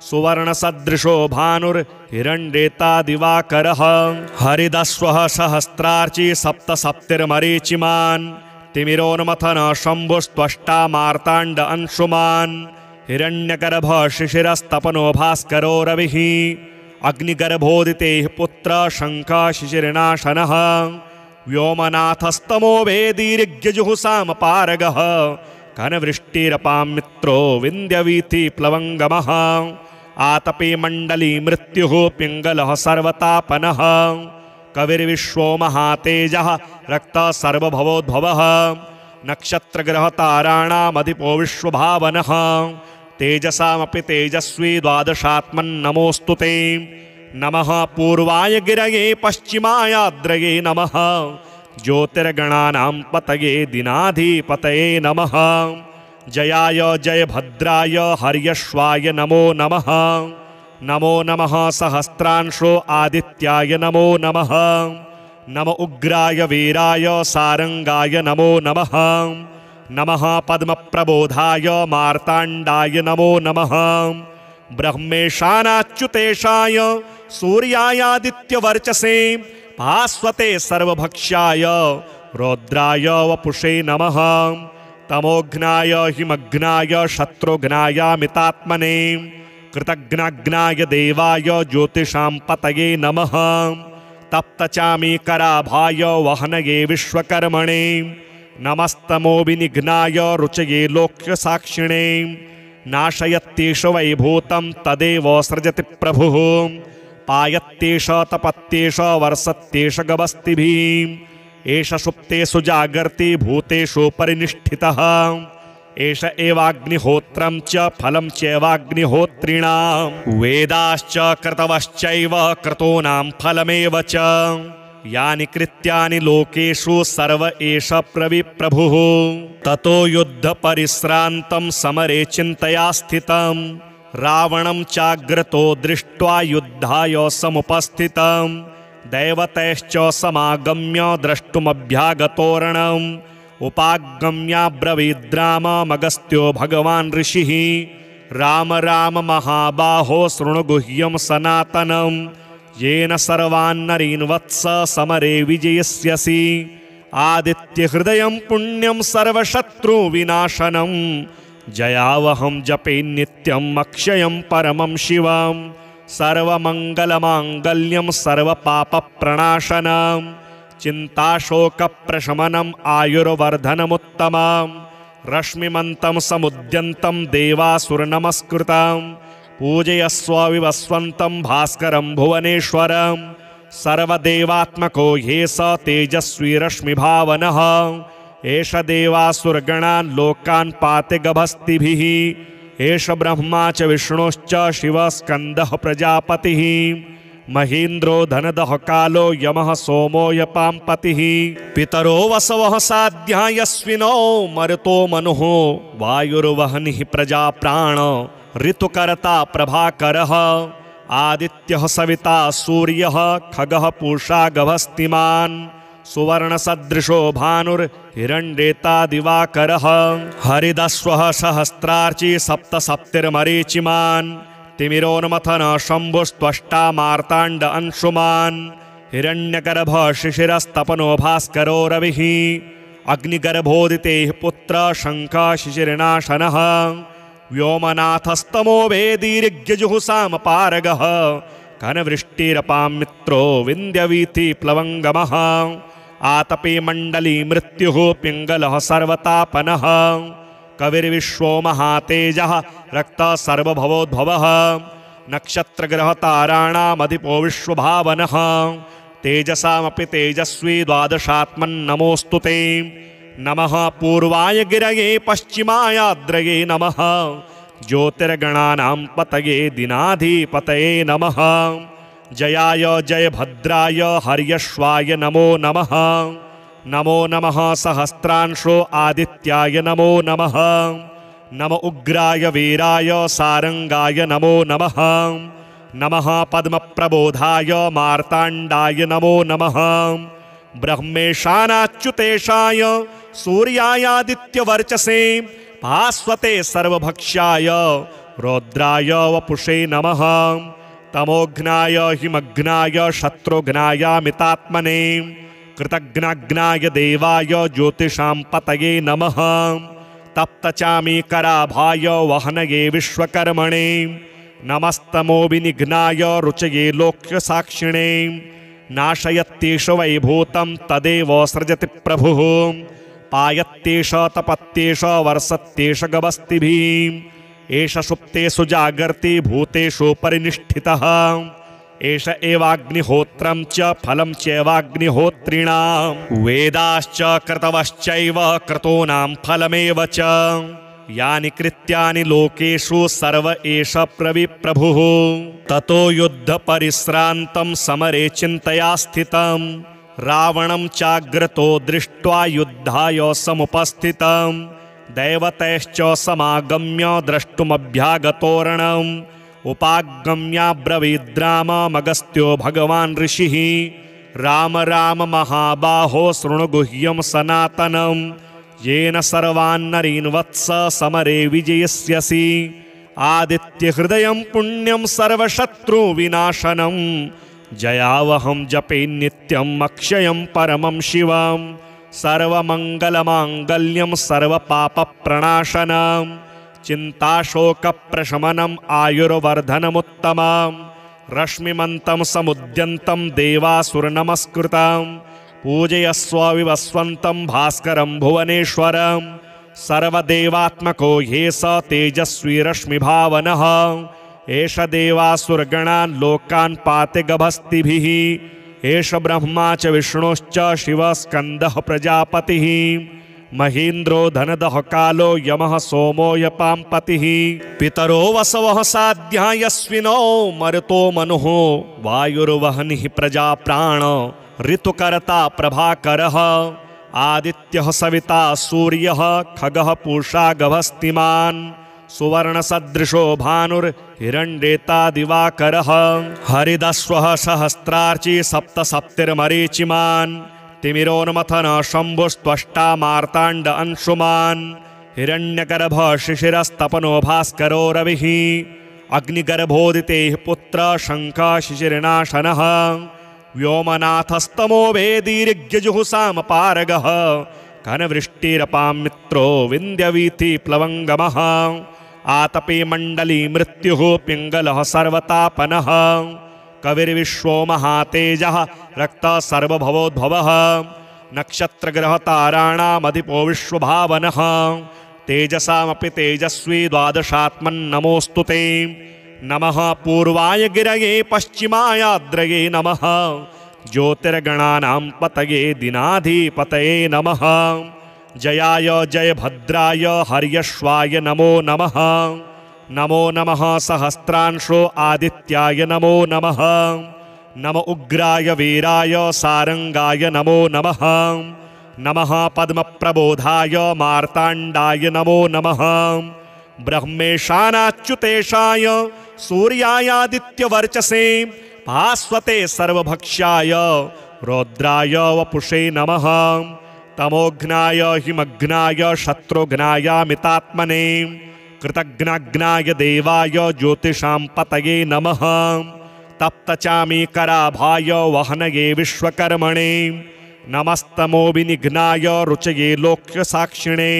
सुवर्णसदृशो भानुर्हिरण्येता दिवाकरः हरिदस्वः सहस्रार्ची सप्तसप्तिर्मरीचिमान् तिमिरोन्मथन शम्भुस्त्वष्टा मार्ताण्ड अंशुमान् हिरण्यगर्भ शिशिरस्तपनो भास्करो रविः अग्निगर्भोदितेः पुत्र शङ्खः शिशिरनाशनः व्योमनाथस्तमो वेदीर्यजुहुसामपारगः घनवृष्टिरपां मित्रो विन्द्यवीथि प्लवङ्गमः आतपे मण्डली मृत्युः पिङ्गलः सर्वतापनः कविर्विश्वो महातेजः रक्तः सर्वभवोद्भवः नक्षत्रग्रहताराणामधिपो विश्वभावनः तेजसामपि तेजस्वी द्वादशात्मन्नमोऽस्तु ते नमः पूर्वाय गिरये पश्चिमायाद्रये नमः ज्योतिर्गणानां पतये दिनाधिपतये नमः जयाय जयभद्राय हर्यश्वाय नमो नमः नमो नमः सहस्रांशो आदित्याय नमो नमः नम उग्राय वीराय सारंगाय नमो नमः नमः पद्मप्रबोधाय मार्ताण्डाय नमो नमः ब्रह्मेशानाच्युतेशाय सूर्यायादित्यवर्चसे भास्वते सर्वभक्ष्याय रौद्राय वपुषे नमः तमोघ्नाय हिमघ्नाय शत्रुघ्नाय मितात्मने कृतघ्नाग्नाय देवाय ज्योतिषां पतये नमः तप्तचामीकराभाय वहनये विश्वकर्मणे नमस्तमोविनिघ्नाय रुचये लोक्यसाक्षिणे नाशयत्येष वैभूतं तदेव सृजति प्रभुः पायत्येष तपत्येष वर्षत्येष गवस्तिभिः एष सुप्तेषु जागर्ति भूतेषु परिनिष्ठितः एष एवाग्निहोत्रं च फलं चैवाग्निहोत्रिणां वेदाश्च क्रतवश्चैव क्रतूनां फलमेव च यानि कृत्यानि लोकेषु सर्व एष प्रभुः ततो युद्धपरिश्रान्तं समरे चिन्तया स्थितं रावणं चाग्रतो दृष्ट्वा युद्धाय समुपस्थितं दैवतैश्च समागम्य द्रष्टुमभ्यागतोरणम् उपागम्याब्रवीद्राममगस्त्यो भगवान् ऋषिः राम राम महाबाहो शृणु गुह्यं सनातनं येन सर्वान्नरीन् वत्स समरे विजयस्यसि आदित्यहृदयं पुण्यं सर्वशत्रुविनाशनं जयावहं जपे नित्यं अक्षयं परमं शिवं सर्वमङ्गलमाङ्गल्यं सर्वपापप्रणाशनं चिन्ताशोकप्रशमनम् आयुर्वर्धनमुत्तमं रश्मिमन्तं समुद्यन्तं देवासुरनमस्कृतं पूजयस्व विवस्वन्तं भास्करं भुवनेश्वरं सर्वदेवात्मको ह्ये स तेजस्वी रश्मिभावनः एष देवासुरगणान् लोकान् पाति गभस्तिभिः एष ब्रह्मा च विष्णुश्च शिवः स्कन्दः प्रजापतिः महेन्द्रो धनदः कालो यमः सोमो यपाम्पतिः पितरो वसवः साध्या यस्विनो मरुतो मनुः वायुर्वहनिः प्रजाप्राण ऋतुकर्ता प्रभाकरः आदित्यः सविता सूर्यः खगः पूषा गभस्तिमान् सुवर्णसदृशो भानुर्हिरण्येता दिवाकरः हरिदश्वः सहस्रार्ची सप्तसप्तिर्मरीचिमान् तिमिरोन्मथन शम्भुस्त्वष्टा मार्ताण्ड अंशुमान् हिरण्यगर्भ शिशिरस्तपनो भास्करो रविः अग्निगर्भोदितेः पुत्र शङ्खः शिशिरनाशनः व्योमनाथस्तमो वेदीर्यजुहुसामपारगः घनवृष्टिरपां मित्रो विन्द्यवीथि प्लवङ्गमः आतपे मण्डली मृत्युः पिङ्गलः सर्वतापनः कविर्विश्वो महातेजः रक्तः सर्वभवोद्भवः नक्षत्रग्रहताराणामधिपो विश्वभावनः तेजसामपि तेजस्वी द्वादशात्मन्नमोऽस्तु ते नमः पूर्वाय गिरये पश्चिमायाद्रये नमः ज्योतिर्गणानां पतये दिनाधिपतये नमः जयाय जयभद्राय हर्यश्वाय नमो नमः नमो नमः सहस्रांशो आदित्याय नमो नमः नम उग्राय वीराय सारंगाय नमो नमः नमः पद्मप्रबोधाय मार्ताण्डाय नमो नमः ब्रह्मेशानाच्युतेशाय सूर्यायादित्यवर्चसे भास्वते सर्वभक्ष्याय रौद्राय वपुषे नमः तमोघ्नाय हिमघ्नाय शत्रुघ्नायामितात्मने कृतघ्नाग्नाय देवाय ज्योतिषां पतये नमः तप्तचामीकराभाय वहनये विश्वकर्मणे नमस्तमो विनिघ्नाय रुचये लोक्यसाक्षिणे नाशयत्येष वैभूतं तदेव सृजति प्रभुः पायत्येष तपत्येष वर्षत्येष गभस्तिभिः एष सुप्तेषु जागर्ति भूतेषु परिनिष्ठितः एष एवाग्निहोत्रं च फलं चैवाग्निहोत्रिणां वेदाश्च क्रतवश्चैव क्रतूनां फलमेव च यानि कृत्यानि लोकेषु सर्व एष प्रभुः ततो युद्धपरिश्रान्तं समरे चिन्तया स्थितं रावणं चाग्रतो दृष्ट्वा युद्धाय समुपस्थितं दैवतैश्च समागम्य द्रष्टुमभ्यागतोरणम् उपागम्याब्रवीद्राममगस्त्यो भगवान् ऋषिः राम राम महाबाहो शृणु गुह्यं सनातनं येन सर्वान्नरीन् वत्स समरे विजयस्यसि आदित्यहृदयं पुण्यं सर्वशत्रुविनाशनं जयावहं जपे नित्यम् अक्षयं परमं शिवं सर्वमङ्गलमाङ्गल्यं सर्वपापप्रणाशनं चिन्ताशोकप्रशमनम् आयुर्वर्धनमुत्तमं रश्मिमन्तं समुद्यन्तं देवासुरनमस्कृतं पूजयस्व विवस्वन्तं भास्करं भुवनेश्वरं सर्वदेवात्मको ह्ये स तेजस्वी रश्मिभावनः एष देवासुरगणान् लोकान् पाति गभस्तिभिः एष ब्रह्मा च विष्णुश्च शिवः स्कन्दः प्रजापतिः महीन्द्रो धनदः कालो यमः सोमो यपाम्पतिः पितरो वसवः साध्या यस्विनो मरुतो मनुः वायुर्वहनिः प्रजा प्राण ऋतुकर्ता प्रभाकरः आदित्यः सविता सूर्यः खगः पूषा गभस्तिमान् सुवर्णसदृशो भानुर्हिरण्येता दिवाकरः हरिदस्वः सहस्रार्ची सप्तसप्तिर्मरीचिमान् तिमिरोन्मथन शम्भुस्त्वष्टा मार्ताण्ड अंशुमान् हिरण्यगर्भ शिशिरस्तपनो भास्करो रविः अग्निगर्भोदितेः पुत्र शङ्ख शिशिरनाशनः व्योमनाथस्तमो वेदीर्घ्यजुहुसामपारगः कनवृष्टिरपां मित्रो विन्द्यवीथि प्लवङ्गमः आतपे मण्डली मृत्युः पिङ्गलः सर्वतापनः कविर्विश्वो महातेजः रक्तः सर्वभवोद्भवः नक्षत्रग्रहताराणामधिपो विश्वभावनः तेजसामपि तेजस्वी द्वादशात्मन्नमोऽस्तु ते नमः पूर्वाय गिरये पश्चिमायाद्रये नमः ज्योतिर्गणानां पतये दिनाधिपतये नमः जयाय जयभद्राय हर्यश्वाय नमो नमः नमो नमः सहस्रांशो आदित्याय नमो नमः नम उग्राय वीराय सारंगाय नमो नमः नमः पद्मप्रबोधाय मार्ताण्डाय नमो नमः ब्रह्मेशानाच्युतेशाय सूर्यायादित्यवर्चसे भास्वते सर्वभक्ष्याय रौद्राय वपुषे नमः तमोघ्नाय हिमघ्नाय शत्रुघ्नायामितात्मने कृतघ्नाग्नाय देवाय ज्योतिषां पतये नमः तप्तचामीकराभाय वहनये विश्वकर्मणे नमस्तमोविनिघ्नाय रुचये लोक्यसाक्षिणे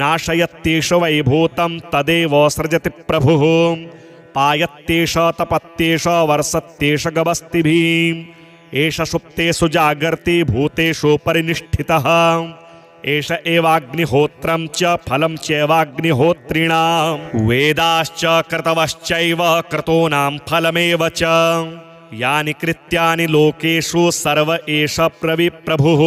नाशयत्येष वैभूतं तदेव सृजति प्रभुः पायत्येष तपत्येष वर्षत्येष गवस्तिभिः एष सुप्तेषु जागर्ति भूतेषु परिनिष्ठितः एष एवाग्निहोत्रं च फलं चैवाग्निहोत्रिणां वेदाश्च क्रतवश्चैव क्रतूनां फलमेव च यानि कृत्यानि लोकेषु सर्व एष प्रविप्रभुः।